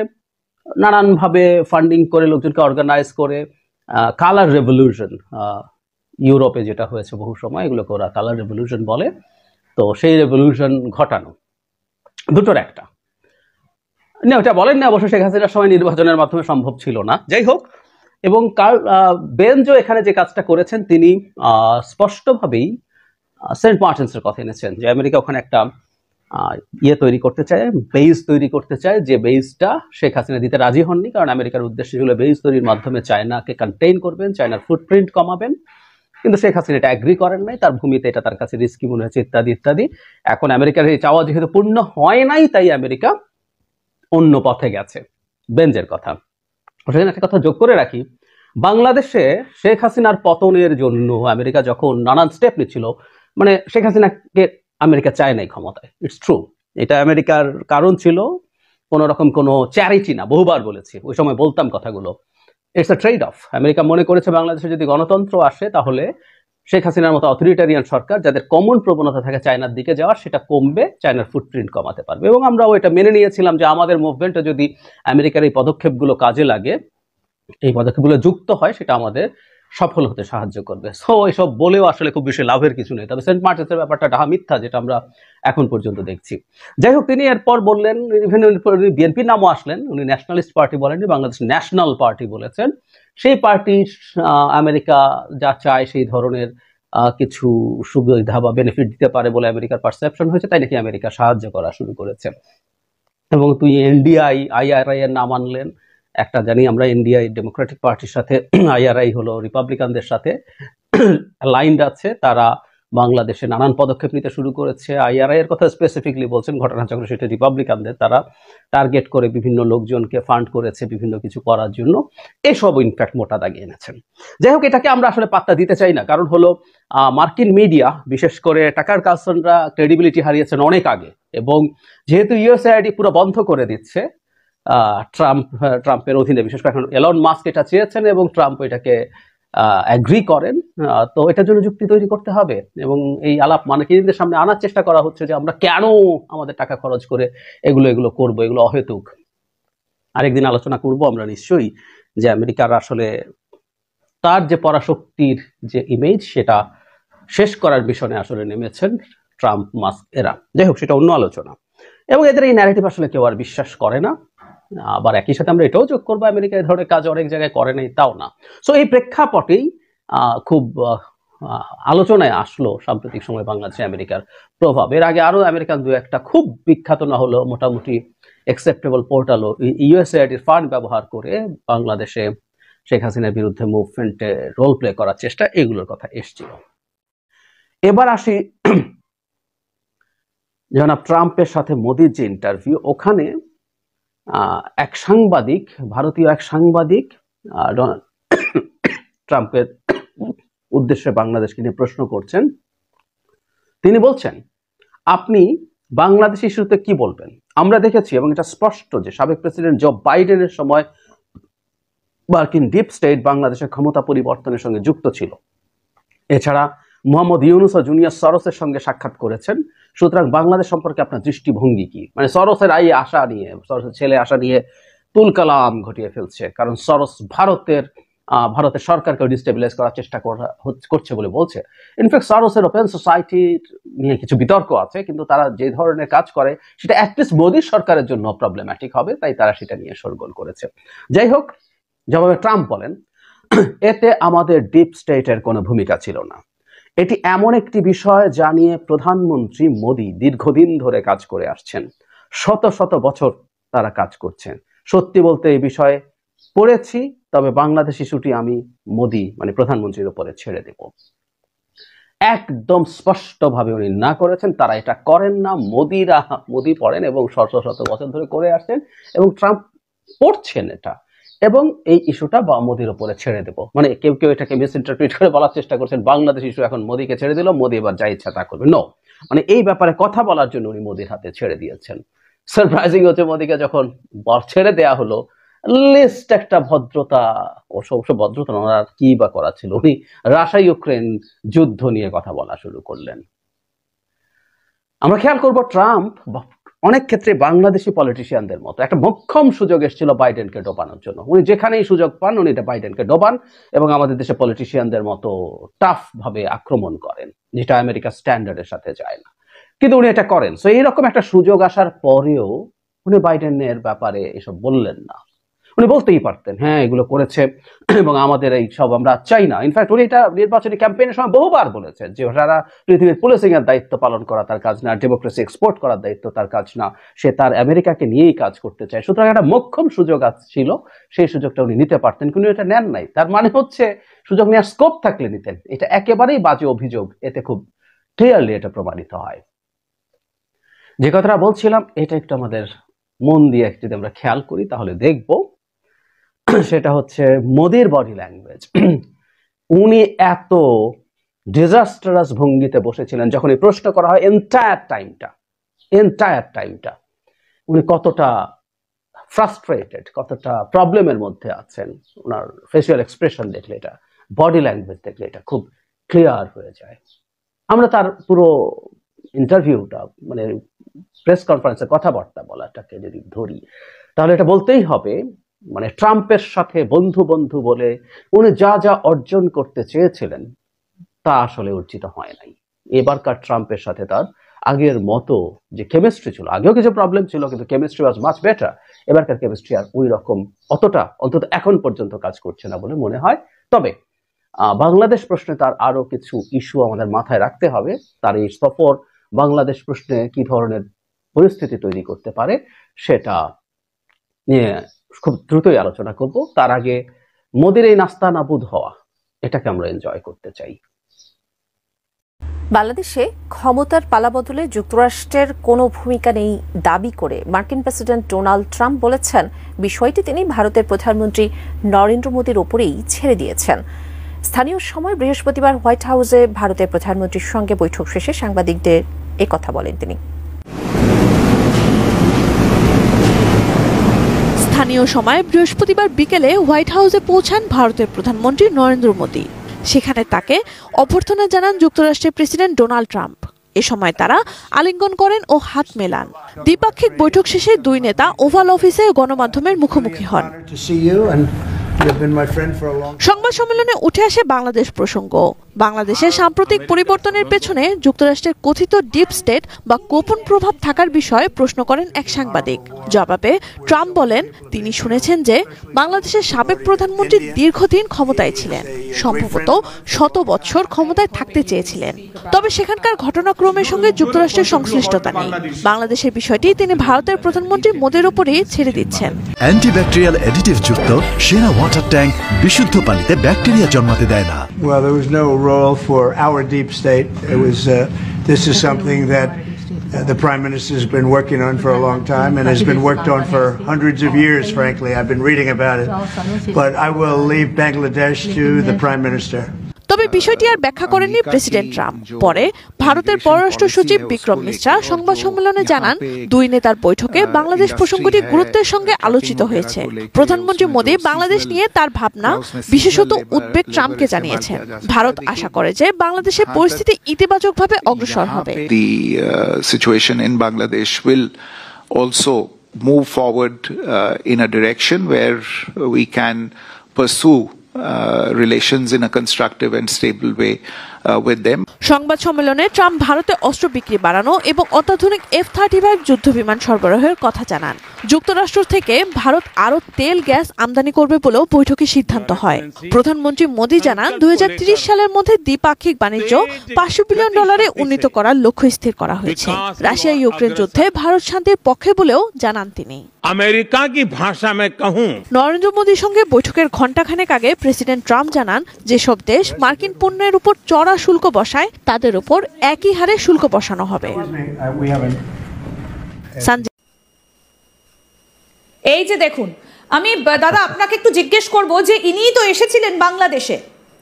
নানানভাবে ফান্ডিং করে, লোকজনকে অর্গানাইজ করে কালার রেভলিউশন, ইউরোপে যেটা হয়েছে বহু সময়, এগুলোকে ওরা কালার রেভলিউশন বলে। তো সেই রেভলিউশন ঘটানো, দুটোর একটা। না, ওটা বলেন না, অবশ্য শেখ হাসিনার সময় নির্বাচনের মাধ্যমে সম্ভব ছিল না। যাই হোক, এবং বেঞ্জো এখানে যে কাজটা করেছেন, তিনি স্পষ্টভাবেই সেন্ট মার্টিনসের কথা এনেছেন, যে আমেরিকা ওখানে একটা তৈরি করতে চায়, বেইজ তৈরি করতে চায়, যে বেইজটা শেখ হাসিনা দিতে রাজি হননি, কারণ আমেরিকার উদ্দেশ্য ছিল বেইজ তৈরির মাধ্যমে চায়নাকে কন্টেইন করবেন, চায়নার ফুটপ্রিন্ট কমাবেন। কিন্তু শেখ হাসিনা এটা অ্যাগ্রি করেন নাই, তার ভূমিতে এটা তার কাছে রিস্কি মনে হয়েছে, ইত্যাদি ইত্যাদি। এখন আমেরিকার এই চাওয়া যেহেতু পূর্ণ হয় নাই, তাই আমেরিকা অন্য পথে গেছে। বেঞ্জের কথা, সেখানে একটা কথা যোগ করে রাখি, বাংলাদেশে শেখ হাসিনার পতনের জন্য আমেরিকা যখন নানান স্টেপ নিচ্ছিল, মানে শেখ হাসিনাকে আমেরিকা চায় নাই ক্ষমতায়, ইটস ট্রু। এটা আমেরিকার কারণ ছিল কোনো রকম কোনো চ্যারিটি না, বহুবার বলেছি, ওই সময় বলতাম কথাগুলো। It's a trade of. America মনে করেছে বাংলাদেশে যদি গণতন্ত্র আসে, তাহলে শেখ হাসিনার মতো অথরিটারিয়ান সরকার, যাদের কমন প্রবণতা থাকে চায়নার দিকে যাওয়ার, সেটা কমবে, চায়নার ফুটপ্রিন্ট কমাতে পারবে। এবং আমরাও এটা মেনে নিয়েছিলাম যে আমাদের মুভমেন্টে যদি আমেরিকার এই পদক্ষেপগুলো কাজে লাগে, এই পদক্ষেপগুলো যুক্ত হয়, সেটা আমাদের সফল হতে সাহায্য করবে। সো এসব বলেও আসলে খুব বেশি লাভের কিছু নেই। তবে সেন্ট মার্টিনসের ব্যাপারটা ডাহা মিথ্যা, যেটা আমরা এখন পর্যন্ত দেখছি। যাই হোক, তিনি এরপর বললেন, বিএনপির নামও আসলেন, উনি ন্যাশনালিস্ট পার্টি বলেননি, বাংলাদেশ ন্যাশনাল পার্টি বলেছেন। সেই পার্টি আমেরিকা যা চায় সেই ধরনের কিছু সুবিধা বা বেনিফিট দিতে পারে বলে আমেরিকার পারসেপশন হয়েছে, তাই নাকি আমেরিকা সাহায্য করা শুরু করেছে। এবং তুই এনডিআই, আইআরআই এর নাম আনলেন। একটা জানি আমরা, এনডিআই ডেমোক্রেটিক পার্টির সাথে, আইআরআই হলো রিপাবলিকানদের সাথে লাইন্ড আছে, তারা বাংলাদেশে নানান পদক্ষেপ নিতে শুরু করেছে। আইআরআই এর কথা স্পেসিফিকলি বলছেন, ঘটনাচক্র সেটা রিপাবলিকানদের, তারা টার্গেট করে বিভিন্ন লোকজনকে ফান্ড করেছে বিভিন্ন কিছু করার জন্য। এসব ইনফ্যাক্ট মোটা দাগিয়ে এনেছেন। যাই হোক, এটাকে আমরা আসলে পাত্তা দিতে চাই না, কারণ হলো মার্কিন মিডিয়া, বিশেষ করে টাকার কার্লসনরা ক্রেডিবিলিটি হারিয়েছেন অনেক আগে, এবং যেহেতু ইউএসএআইডি পুরো বন্ধ করে দিচ্ছে, ট্রাম্পের অধীনে, বিশেষ করে এখন এলন মাস্ক এটা চেয়েছেন এবং ট্রাম্প এটাকে অ্যাগ্রি করেন। তো এটার জন্য যুক্তি তৈরি করতে হবে এবং এই আলাপ মার্কিনীদের সামনে আনার চেষ্টা করা হচ্ছে যে আমরা কেন আমাদের টাকা খরচ করে এগুলো করবো, এগুলো অহেতুক। আরেকদিন আলোচনা করব আমরা নিশ্চয়ই যে আমেরিকার আসলে তার যে পরাশক্তির যে ইমেজ সেটা শেষ করার মিশনে আসলে নেমেছেন ট্রাম্প মাস্ক এরা। যাই হোক, সেটা অন্য আলোচনা। এবং এদের এই ন্যারেটিভ আসলে কেউ আর বিশ্বাস করে না। আবার একই সাথে আমরা এটাও যোগ করবো আমেরিকা এই ধরনের কাজ অনেক জায়গায় করে নাই, তাও না। সো এই প্রেক্ষাপটেই খুব আলোচনায় আসলো সাম্প্রতিক সময় বাংলাদেশে আমেরিকার প্রভাব। এর আগে আরো আমেরিকান দু একটা খুব বিখ্যাত না হলো মোটামুটি অ্যাকসেপ্টেবল পোর্টালও ইউএসএআইডির ফান্ড ব্যবহার করে বাংলাদেশে শেখ হাসিনার বিরুদ্ধে মুভমেন্টে রোল প্লে করার চেষ্টা, এগুলোর কথা এসছিল। এবার আসি জনাব ট্রাম্পের সাথে মোদির যে ইন্টারভিউ, ওখানে এক সাংবাদিক, ভারতীয় এক সাংবাদিক ডোনাল্ড ট্রাম্পের উদ্দেশ্যে বাংলাদেশকে নিয়ে প্রশ্ন করছেন। তিনি বলছেন, আপনি বাংলাদেশ ইস্যুতে কি বলবেন? আমরা দেখেছি এবং এটা স্পষ্ট যে সাবেক প্রেসিডেন্ট জো বাইডেনের সময় মার্কিন ডিপ স্টেট বাংলাদেশের ক্ষমতা পরিবর্তনের সঙ্গে যুক্ত ছিল। এছাড়া মোহাম্মদ ইউনুস ও জুনিয়র সরোসের সঙ্গে সাক্ষাৎ করেছেন। সুতরাং বাংলাদেশ সম্পর্কে আপনার দৃষ্টিভঙ্গি কি? মানে সরোসের আশা নিয়ে, সরোসের ছেলে আশা নিয়ে তুলকালাম ঘটিয়ে ফেলছে, কারণ সরোস ভারতের সরকারকে ডিস্টেবিলাইজ করার চেষ্টা করছে বলে বলছে। ইনফ্যাক্ট সরোসের ওপেন সোসাইটি নিয়ে কিছু বিতর্ক আছে, কিন্তু তারা যে ধরনের কাজ করে সেটা অ্যাটলিস্ট মোদী সরকারের জন্য প্রবলেম্যাটিক হবে, তাই তারা সেটা নিয়ে শোরগোল করেছে। যাই হোক, জবাবে ট্রাম্প বলেন, এতে আমাদের ডিপ স্টেটের কোনো ভূমিকা ছিল না। এটি এমন একটি বিষয় যা নিয়ে প্রধানমন্ত্রী মোদী দীর্ঘদিন ধরে কাজ করে আসছেন। শত শত বছর তারা কাজ করছেন। সত্যি বলতে এই বিষয়ে পড়েছি, তবে বাংলাদেশ ইস্যুটি আমি মোদী মানে প্রধানমন্ত্রীর উপরে ছেড়ে দেব। একদম স্পষ্টভাবে উনি না করেছেন, তারা এটা করেন না। মোদী পড়েন এবং শত শত বছর ধরে করে আসছেন এবং ট্রাম্প পড়ছেন এটা, এবং এই ইস্যুটা মোদীর উপরে ছেড়ে দেব। মানে কেউ কেউ এটাকে মিস ইন্টারপ্রিট করে বলার চেষ্টা করছেন বাংলাদেশ ইস্যু এখন মোদীকে ছেড়ে দিল, মোদী এবার যা ইচ্ছা তা করবে। নো, মানে এই ব্যাপারে কথা বলার জন্য উনি মোদীর হাতে ছেড়ে দিয়েছেন। সারপ্রাইজিং হচ্ছে, মোদীকে যখন ছেড়ে দেয়া হলো, লিস্ট একটা ভদ্রতা, অবশ্য ভদ্রতা ওনার কি বা করা ছিল, উনি রাশিয়া ইউক্রেন যুদ্ধ নিয়ে কথা বলা শুরু করলেন। আমরা খেয়াল করবো ট্রাম্প অনেক ক্ষেত্রে বাংলাদেশি পলিটিশিয়ানদের মতো একটা মোক্ষম সুযোগ এসেছিল বাইডেনকে ডোবানোর জন্য। উনি যেখানেই সুযোগ পান উনি এটা বাইডেনকে ডোবান এবং আমাদের দেশে পলিটিশিয়ানদের মতো টাফ ভাবে আক্রমণ করেন, যেটা আমেরিকার স্ট্যান্ডার্ডের সাথে যায় না, কিন্তু উনি এটা করেন। সো এইরকম একটা সুযোগ আসার পরেও উনি বাইডেনের ব্যাপারে এসব বললেন না। উনি বলতেই পারতেন, হ্যাঁ এগুলো করেছে এবং আমাদের এই সব আমরা চাই না। ইনফ্যাক্ট উনি এটা নির্বাচনী ক্যাম্পেইনের সময় বহুবার বলেছেন যে যারা পৃথিবীর পুলিশিং এর দায়িত্ব পালন করা তার কাজ না, ডেমোক্রেসি এক্সপোর্ট করার দায়িত্ব তার কাজ না, সে তার আমেরিকাকে নিয়েই কাজ করতে চায়। সুতরাং একটা মোক্ষম সুযোগ ছিল, সেই সুযোগটা উনি নিতে পারতেন, কিন্তু এটা নেন নাই। তার মানে হচ্ছে সুযোগ নেওয়ার স্কোপ থাকলে নিতেন। এটা একেবারেই বাজে অভিযোগ, এতে খুব ক্লিয়ারলি এটা প্রমাণিত হয়। যে কথাটা বলছিলাম এটা একটু আমাদের মন দিয়ে যদি আমরা খেয়াল করি তাহলে দেখব, সেটা হচ্ছে মোদির বডি ল্যাঙ্গুয়েজ। উনি এত ডিজাস্টারাস ভঙ্গিতে বসেছিলেন যখন এই প্রশ্ন করা হয়, এন্টায়ার টাইমটা উনি কতটা ফ্রাস্ট্রেটেড, কতটা প্রবলেমের মধ্যে আছেন। ওনার ফেসিয়াল এক্সপ্রেশন দেখলে, এটা বডি ল্যাঙ্গুয়েজ দেখলে এটা খুব ক্লিয়ার হয়ে যায়। আমরা তার পুরো ইন্টারভিউটা মানে প্রেস কনফারেন্সে কথাবার্তা বলাটাকে যদি ধরি তাহলে এটা বলতেই হবে, মানে ট্রাম্পের সাথে বন্ধু বলে উনি যা যা অর্জন করতে চেয়েছিলেন তা আসলে অর্জিত হয় নাই। এবারকার ট্রাম্পের সাথে তার আগের মতো যে কেমিস্ট্রি ছিল, আগেও কিছু প্রবলেম ছিল কিন্তু কেমিস্ট্রি ওয়াজ মাচ বেটার। এবারকার কেমিস্ট্রি আর ওই রকম অতটা অন্তত এখন পর্যন্ত কাজ করছে না বলে মনে হয়। তবে বাংলাদেশ প্রশ্নে তার আরো কিছু ইস্যু আমাদের মাথায় রাখতে হবে। তার এই সফর বাংলাদেশ প্রশ্নে কি ধরনের পরিস্থিতি তৈরি করতে পারে সেটা নিয়ে খুব দ্রুতই আলোচনা করব। তার আগে মোদির এই নাস্তা নাবুদ হওয়া, এটাকে আমরা এনজয় করতে চাই। বাংলাদেশে ক্ষমতার পালাবদলে যুক্তরাষ্ট্রের কোনো ভূমিকা নেই দাবি করে মার্কিন প্রেসিডেন্ট ডোনাল্ড ট্রাম্প বলেছেন বিষয়টি তিনি ভারতের প্রধানমন্ত্রী নরেন্দ্র মোদীর ওপরেই ছেড়ে দিয়েছেন। স্থানীয় সময় বৃহস্পতিবার হোয়াইট হাউসে ভারতের প্রধানমন্ত্রীর সঙ্গে বৈঠক শেষে সাংবাদিকদের একথা বলেন তিনি। স্থানীয় সময় বৃহস্পতিবার বিকেলে হোয়াইট হাউসে পৌঁছান ভারতের প্রধানমন্ত্রী নরেন্দ্র মোদী। সেখানে তাকে অভ্যর্থনা জানান যুক্তরাষ্ট্রের প্রেসিডেন্ট ডোনাল্ড ট্রাম্প। এ সময় তারা আলিঙ্গন করেন ও হাত মেলান। দ্বিপাক্ষিক বৈঠক শেষে দুই নেতা ওভাল অফিসে গণমাধ্যমের মুখোমুখি হন। সংবাদ সম্মেলনে উঠে আসে বাংলাদেশ প্রসঙ্গ। বাংলাদেশের সাম্প্রতিক পরিবর্তনের পেছনে যুক্তরাষ্ট্রের কথিত ডিপ স্টেট বা গোপন প্রভাব থাকার বিষয়ে প্রশ্ন করেন এক সাংবাদিক। জবাবে ট্রাম্প বলেন, তিনি শুনেছেন যে বাংলাদেশের সাবেক প্রধানমন্ত্রী দীর্ঘদিন ক্ষমতায় ছিলেন, সম্ভবত 100 বছর ক্ষমতায় থাকতে চেয়েছিলেন। তবে সেখানকার ঘটনাক্রমের সঙ্গে যুক্তরাষ্ট্রের সংশ্লিষ্টতা নেই। বাংলাদেশের বিষয়টি তিনি ভারতের প্রধানমন্ত্রী মোদির উপরই ছেড়ে দিচ্ছেন। অ্যান্টিব্যাকটেরিয়াল অ্যাডিটিভ যুক্ত সেরা ওয়াটার ট্যাঙ্ক বিশুদ্ধ পানিতে ব্যাকটেরিয়া জন্মাতে দেয় না। Well, there was no role for our deep state. It was, this is something that the Prime Minister has been working on for a long time and has been worked on for hundreds of years, frankly. I've been reading about it. But I will leave Bangladesh to the Prime Minister. তবে বিষয়টি আর ব্যাখ্যা করেননি president Trump. পরে ভারতের পররাষ্ট্র সচিব বিক্রম মিশ্রা সংবাদ সম্মেলনে জানান, দুই নেতার বৈঠকে বাংলাদেশ প্রসঙ্গটি গুরুত্বের সঙ্গে আলোচিত হয়েছে। প্রধানমন্ত্রী মোদী বাংলাদেশ নিয়ে তার ভাবনা, বিশেষত উদ্বেগ ট্রাম্পকে জানিয়েছেন। ভারত আশা করে যে বাংলাদেশের পরিস্থিতি ইতিবাচকভাবে অগ্রসর হবে। The situation in Bangladesh will also move forward in a direction where we can pursue relations in a constructive and stable way with them. সংবাদ সম্মেলনে ট্রাম্প ভারতে অস্ত্র বিক্রি বাড়ানো এবং অত্যাধুনিক F-35 যুদ্ধবিমান সরবরাহের কথা জানান। যুক্তরাষ্ট্র থেকে ভারত আরও তেল গ্যাস আমদানি করবে বলেও বৈঠকে সিদ্ধান্ত হয়। প্রধানমন্ত্রী মোদী জানান, 2030 সালের মধ্যে দ্বিপাক্ষিক বাণিজ্য $500 বিলিয়ন উন্নীত করার লক্ষ্য স্থির করা হয়েছে। রাশিয়া ইউক্রেন যুদ্ধে ভারত শান্তির পক্ষে বলেও জানান তিনি। আমেরিকা কি ভাষা মে কহুঁ, নরেন্দ্র মোদীর সঙ্গে বৈঠকের ঘণ্টাখানেক আগে প্রেসিডেন্ট ট্রাম্প জানান, যেসব দেশ মার্কিন পণ্যের উপর চড়া শুল্ক বসায় তাদের উপর একই হারে শুল্ক বসানো হবে। এই যে দেখুন, আমি দাদা আপনাকে একটু জিজ্ঞেস করব যে ইনিই তো এসেছিলেন বাংলাদেশে,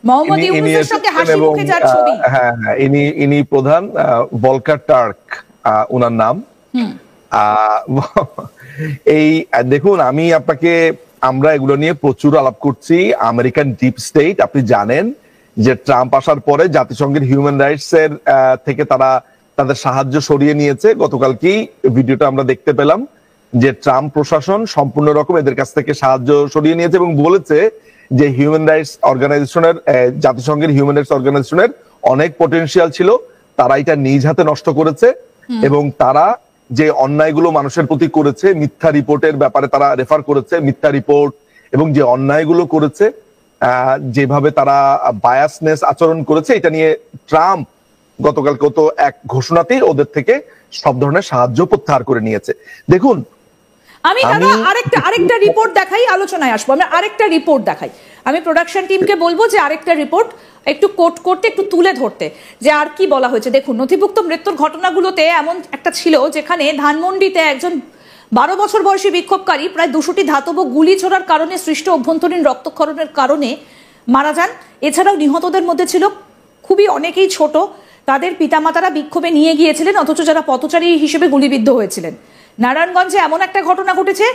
মোহাম্মদ ইউনূসের সঙ্গে হাসি মুখে যার ছবি। হ্যাঁ, ইনি প্রধান ভলকার টার্ক ওনার নাম। এই দেখুন, আমরা এগুলো নিয়ে প্রচুর আলাপ করছি। আমেরিকান ডিপ স্টেট, আপনি জানেন যে ট্রাম্প আসার পরে জাতিসংঘের হিউম্যান রাইটস এর থেকে তারা তাদের সাহায্য সরিয়ে নিয়েছে। গতকালকেই ভিডিওটা আমরা দেখতে পেলাম যে ট্রাম্প প্রশাসন সম্পূর্ণ রকম এদের কাছ থেকে সাহায্য সরিয়ে নিয়েছে এবং বলেছে যে হিউম্যান রাইটস অর্গানাইজেশনের, জাতিসংঘের হিউম্যান রাইটস অর্গানাইজেশনের অনেক পটেনশিয়াল ছিল, তারা এটা নিজ হাতে নষ্ট করেছে এবং তারা যে অন্যায়গুলো মানুষের প্রতি করেছে, মিথ্যা রিপোর্টের ব্যাপারে তারা রেফার করেছে, মিথ্যা রিপোর্ট এবং যে অন্যায়গুলো করেছে, যেভাবে তারা বায়াসনেস আচরণ করেছে, এটা নিয়ে ট্রাম্প গতকালকে তো এক ঘোষণাতেই ওদের থেকে সব ধরনের সাহায্য প্রত্যাহার করে নিয়েছে। দেখুন, আমি দাদা আরেকটা রিপোর্ট দেখাই, আলোচনায় আসবো। আমি আরেকটা রিপোর্ট দেখাই, আমি প্রোডাকশন টিমকে বলবো যে আরেকটা রিপোর্ট একটু কোট করতে, একটু তুলে ধরতে, যে আর কি বলা হয়েছে। দেখুন, নথিভুক্ত মৃত্যুর ঘটনাগুলোতে এমন একটা ছিল যেখানে ধানমন্ডিতে একজন 12 বছর বয়সী বিক্ষোভকারী প্রায় 200টি ধাতব গুলি ছোড়ার কারণে সৃষ্ট অভ্যন্তরীণ রক্তক্ষরণের কারণে মারা যান। এছাড়াও নিহতদের মধ্যে ছিল খুবই অনেকেই ছোট, তাদের পিতামাতারা বিক্ষোভে নিয়ে গিয়েছিলেন, অথচ যারা পথচারী হিসেবে গুলিবিদ্ধ হয়েছিলেন। নারায়ণগঞ্জে এমন একটা ঘটনা ঘটেছে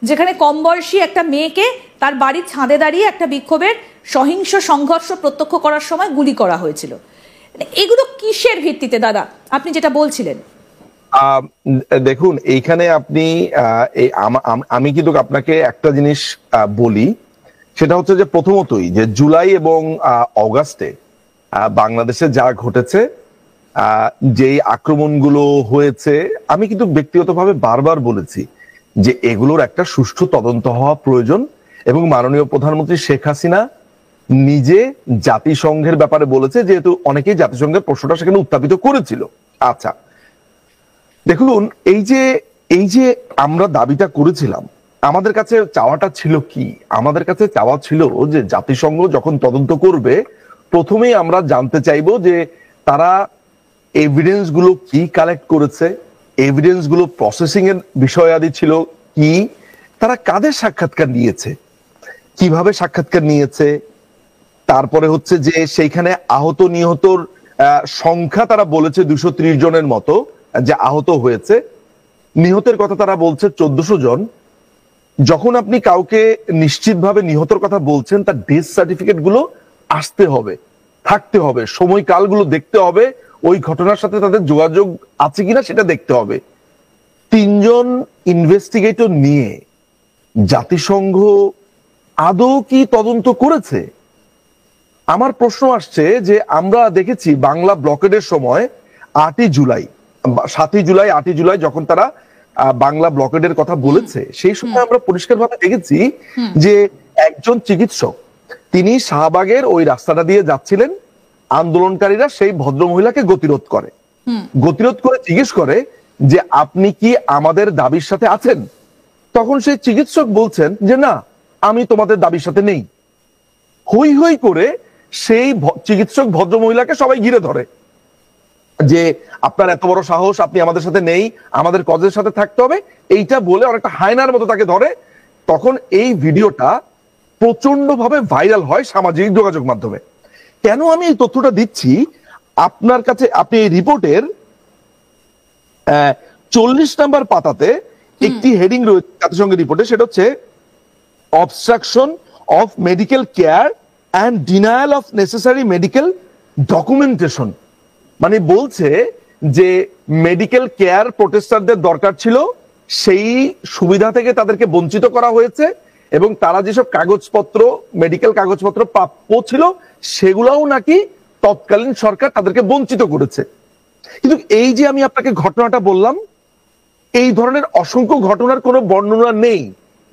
যেখানে কম বয়সী একটা মেয়েকে তার বাড়ির ছাদে দাঁড়িয়ে একটা বিক্ষোভের সহিংস সংঘর্ষ প্রত্যক্ষ করার সময় গুলি করা হয়েছিল। এগুলো কিসের ভিত্তিতে দাদা, আপনি যেটা বলছিলেন? দেখুন, এইখানে আমি কিন্তু আপনাকে একটা জিনিস বলি, সেটা হচ্ছে যে প্রথমতই যে জুলাই এবং অগাস্টে বাংলাদেশে যা ঘটেছে, যেই আক্রমণগুলো হয়েছে, আমি কিন্তু ব্যক্তিগতভাবে বারবার বলেছি যে এগুলোর একটা সুষ্ঠু তদন্ত হওয়া প্রয়োজন এবং মাননীয় প্রধানমন্ত্রী শেখ হাসিনা নিজে জাতিসংঘের ব্যাপারে বলেছে, যেহেতু অনেকেই জাতিসংঘের প্রশ্নটা সেখানে উত্থাপিত করেছিল। আচ্ছা, দেখুন, এই যে আমরা দাবিটা করেছিলাম, আমাদের কাছে চাওয়াটা ছিল কি? আমাদের কাছে চাওয়া ছিল যে জাতিসংঘ যখন তদন্ত করবে, প্রথমেই আমরা জানতে চাইবো যে তারা এভিডেন্স গুলো কি কালেক্ট করেছে, এভিডেন্স গুলো প্রসেসিং এর বিষয়াদি ছিল কি, তারা কাদের সাক্ষাৎকার নিয়েছে, কিভাবে সাক্ষাৎকার নিয়েছে, তারপরে হচ্ছে যে সেইখানে আহত নিহতর সংখ্যা তারা বলেছে 230 জনের মতো যে আহত হয়েছে, নিহতের কথা তারা বলছে 1400 জন, যখন আপনি কাউকে নিশ্চিতভাবে নিহতর কথা বলছেন, তার ডেথ সার্টিফিকেট গুলো আসতে হবে, থাকতে হবে, সময়কালগুলো দেখতে হবে, ওই ঘটনার সাথে তাদের যোগাযোগ আছে কিনা সেটা দেখতে হবে। 3 জন ইনভেস্টিগেটর নিয়ে জাতিসংঘ আদৌ কি তদন্ত করেছে? আমার প্রশ্ন আসছে যে আমরা দেখেছি বাংলা ব্লকেডের সময় 8ই জুলাই 8ই জুলাই যখন তারা বাংলা ব্লকেডের কথা বলেছে, সেই সময় আমরা পরিষ্কারভাবে দেখেছি যে একজন চিকিৎসক তিনি শাহবাগের ওই রাস্তাটা দিয়ে যাচ্ছিলেন, আন্দোলনকারীরা সেই ভদ্রমহিলাকে গতিরোধ করে, জিজ্ঞেস করে যে আপনি কি আমাদের দাবির সাথে আছেন? তখন সেই চিকিৎসক বলছেন যে না, আমি তোমাদের দাবির সাথে নেই। হই হই করে সেই চিকিৎসক ভদ্রমহিলাকে সবাই ঘিরে ধরে যে আপনার এত বড় সাহস, আপনি আমাদের সাথে নেই, আমাদের কজের সাথে থাকতে হবে, এইটা বলে অনেকটা হায়নার মতো তাকে ধরে। তখন এই ভিডিওটা প্রচন্ড ভাবে ভাইরাল হয় সামাজিক যোগাযোগ মাধ্যমে। কেন আমি এই তথ্যটা দিচ্ছি আপনার কাছে? আপনি এই রিপোর্টের 40 নম্বর পাতাতে একটি হেডিং রয়েছে জাতিসংঘের রিপোর্টে, সেটা হচ্ছে obstruction of medical care and denial of necessary medical documentation. মানে বলছে যে মেডিকেল কেয়ার প্রোটেস্টারদের দরকার ছিল, সেই সুবিধা থেকে তাদেরকে বঞ্চিত করা হয়েছে, এবং তারা যেসব কাগজপত্র, মেডিকেল কাগজপত্র প্রাপ্য ছিল সেগুলোও নাকি তৎকালীন সরকার তাদেরকে বঞ্চিত করেছে। কিন্তু এই যে আমি আপনাকে ঘটনাটা বললাম, এই ধরনের অসংখ্য ঘটনার কোনো বর্ণনা নেই।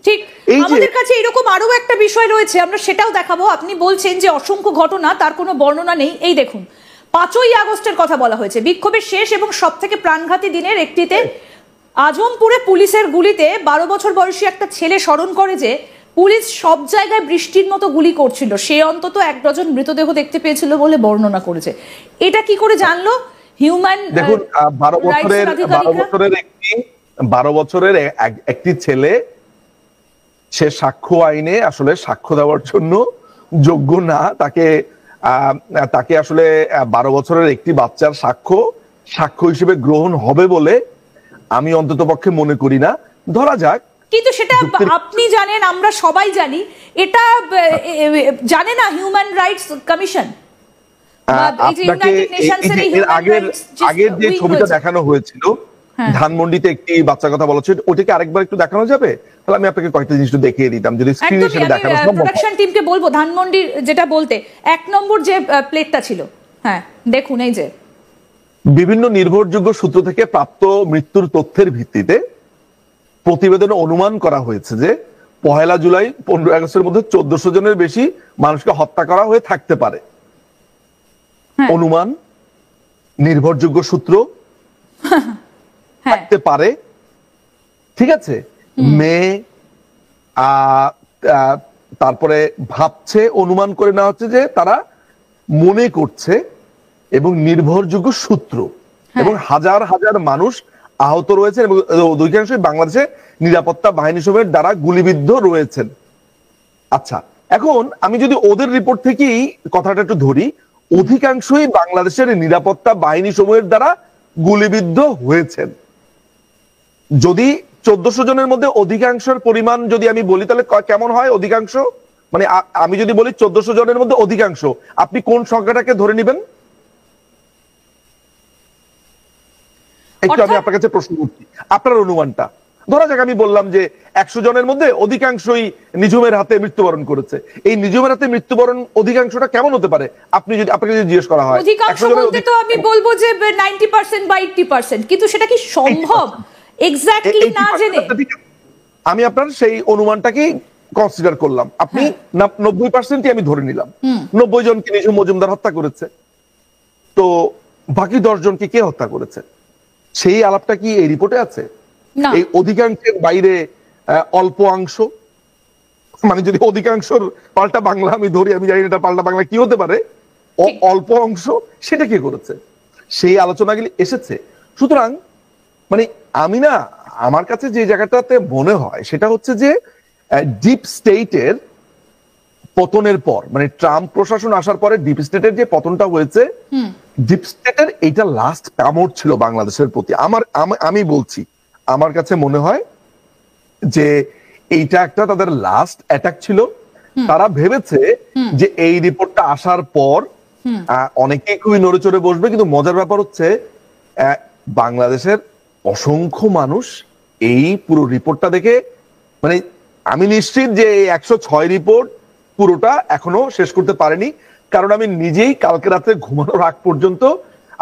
ঠিক, আমাদের কাছে এরকম আরো একটা বিষয় রয়েছে, আমরা সেটাও দেখাবো। আপনি বলছেন যে অসংখ্য ঘটনা, তার কোনো বর্ণনা নেই। এই দেখুন, 5ই আগস্টের কথা বলা হয়েছে, বিক্ষোভের শেষ এবং সব থেকে প্রাণঘাতী দিনের একটিতে আজমপুরে পুলিশের গুলিতে 12 বছর বয়সী একটা ছেলে স্মরণ করে যে পুলিশ সব জায়গায় বৃষ্টির মতো গুলি করছিল, সে অন্তত 1 ডজন মৃতদেহ দেখতে পেয়েছিল বলে বর্ণনা করেছে। এটা কি করে জানলো? হিউম্যান দেখুন, 12 বছরের একটি ছেলে, সে সাক্ষ্য আইনে আসলে সাক্ষ্য দেওয়ার জন্য যোগ্য না। তাকে আসলে 12 বছরের একটি বাচ্চার সাক্ষ্য হিসেবে গ্রহণ হবে বলে আমি অন্তত পক্ষে মনে করি না। ধরা যাক, কিন্তু সেটা আপনি জানেন, আমরা সবাই জানি, এটা জানে না হিউম্যান রাইটস কমিশন। আগের যে ছবিটা দেখানো হয়েছিল ধানমন্ডিতে একটি বাচ্চার কথা বলা হচ্ছে, ওটাকে আরেকবার একটু দেখানো যাবে? তাহলে আমি আপনাকে কয়েকটা জিনিস দেখিয়ে দিতাম যদি স্ক্রিনে সেটা দেখানো সম্ভব হয়। প্রোডাকশন টিমকে বলবো ধানমন্ডির যেটা বলতে 1 নম্বর যে প্লেটটা ছিল, হ্যাঁ দেখুন, এই যে বিভিন্ন নির্ভরযোগ্য সূত্র থেকে প্রাপ্ত মৃত্যুর তথ্যের ভিত্তিতে প্রতিবেদনে অনুমান করা হয়েছে যে 1 জুলাই 15 আগস্টের মধ্যে 1400 জনের বেশি মানুষকে হত্যা করা হয়ে থাকতে পারে। অনুমান, নির্ভরযোগ্য সূত্র থাকতে পারে, ঠিক আছে। মেয়ে তারপরে ভাবছে, অনুমান করে নেওয়া হচ্ছে যে তারা মনে করছে, এবং নির্ভরযোগ্য সূত্র, এবং হাজার হাজার মানুষ আহত রয়েছেন এবং অধিকাংশই বাংলাদেশের নিরাপত্তা বাহিনী সমূহের দ্বারা গুলিবিদ্ধ রয়েছেন। আচ্ছা, এখন আমি যদি ওদের রিপোর্ট থেকেই কথাটা একটু ধরি, অধিকাংশই বাংলাদেশের নিরাপত্তা বাহিনী সমূহের দ্বারা গুলিবিদ্ধ হয়েছেন। যদি 1400 জনের মধ্যে অধিকাংশের পরিমাণ যদি আমি বলি, তাহলে কেমন হয়? অধিকাংশ মানে আমি যদি বলি 1400 জনের মধ্যে অধিকাংশ, আপনি কোন সংখ্যাটাকে ধরে নেবেন? একটু আমি আপনার কাছে প্রশ্ন করছি, আপনার অনুমানটা। ধরা যাক আমি বললাম যে 100 জনের মধ্যে অধিকাংশই নিঝুমের হাতে মৃত্যুবরণ করেছে। এই নিঝুমের হাতে মৃত্যুবরণ অধিকাংশটা কেমন হতে পারে? আপনাকে যদি জিজ্ঞেস করা হয়, অধিকাংশ বলতে তো আমি বলবো যে 90% বা 80%, কিন্তু সেটা কি সম্ভব এক্স্যাক্টলি না জেনে? আমি আপনার সেই অনুমানটাকে কনসিডার করলাম, আপনি 90%ই আমি ধরে নিলাম। 90 জনকে নিঝুম মজুমদার হত্যা করেছে, তো বাকি 10 জনকে কে হত্যা করেছে সেই আলাপটা কি এই রিপোর্টে আছে? এই অধিকাংশের বাইরে অল্প অংশ, মানে যদি অধিকাংশের পাল্টা বাংলা আমি ধরি, আমি জানি এটা পাল্টা বাংলা কি হতে পারে, অল্প অংশ, সেটা কে করেছে সেই আলোচনাগুলি এসেছে। সুতরাং মানে আমি না, আমার কাছে যে জায়গাটাতে মনে হয় সেটা হচ্ছে যে ডিপ স্টেটের পতনের পর, মানে ট্রাম্প প্রশাসন আসার পরে ডিপ স্টেটের যে পতনটা হয়েছে, ডিপ স্টেটের এইটা লাস্ট কামড় ছিল বাংলাদেশের প্রতি। আমি বলছি, আমার কাছে মনে হয় যে এইটা একটা তাদের লাস্ট অ্যাটাক ছিল। তারা ভেবেছে যে এই রিপোর্টটা আসার পর অনেকেই খুবই নড়েচড়ে বসবে, কিন্তু মজার ব্যাপার হচ্ছে বাংলাদেশের অসংখ্য মানুষ এই পুরো রিপোর্টটা দেখে, মানে আমি নিশ্চিত যে এই 106 রিপোর্ট পুরোটা এখনো শেষ করতে পারেনি, কারণ আমি নিজেই কালকে রাতে ঘুমানোর আগ পর্যন্ত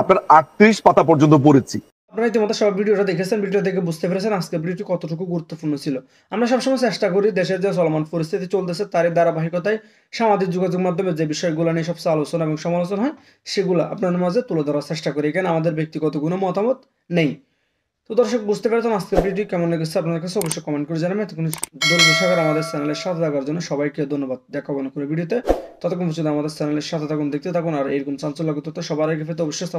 আপনার 38 পাতা পর্যন্ত পড়েছি। আপনারা ইতিমধ্যে সব ভিডিওটা দেখেছেন, ভিডিও দেখে বুঝতে পেরেছেন আজকের ভিডিওটি কতটুকু গুরুত্বপূর্ণ ছিল। আমরা সবসময় চেষ্টা করি দেশের যে চলমান পরিস্থিতি চলতেছে তারই ধারাবাহিকতায় সামাজিক যোগাযোগ মাধ্যমে যে বিষয়গুলো নিয়ে সবচেয়ে আলোচনা এবং সমালোচনা হয় সেগুলো আপনাদের মাঝে তুলে ধরার চেষ্টা করি। এখানে আমাদের ব্যক্তিগত কোনো মতামত নেই। তো দর্শক বুঝতে পেরেছেন আজকের ভিডিও কেমন লেগেছে আপনাদের কাছে অবশ্যই কমেন্ট করে জানাবেন। এতক্ষণ ধৈর্য সহকারে আমাদের চ্যানেলের সাথে থাকার জন্য সবাইকে ধন্যবাদ। দেখা হবে না কোনো ভিডিওতে, ততক্ষণ পর্যন্ত আমাদের চ্যানেলের সাথে থাকুন, দেখতে থাকুন, আর এরকম চাঞ্চল্যকর তথ্য সবার আগে পেতে অবশ্যই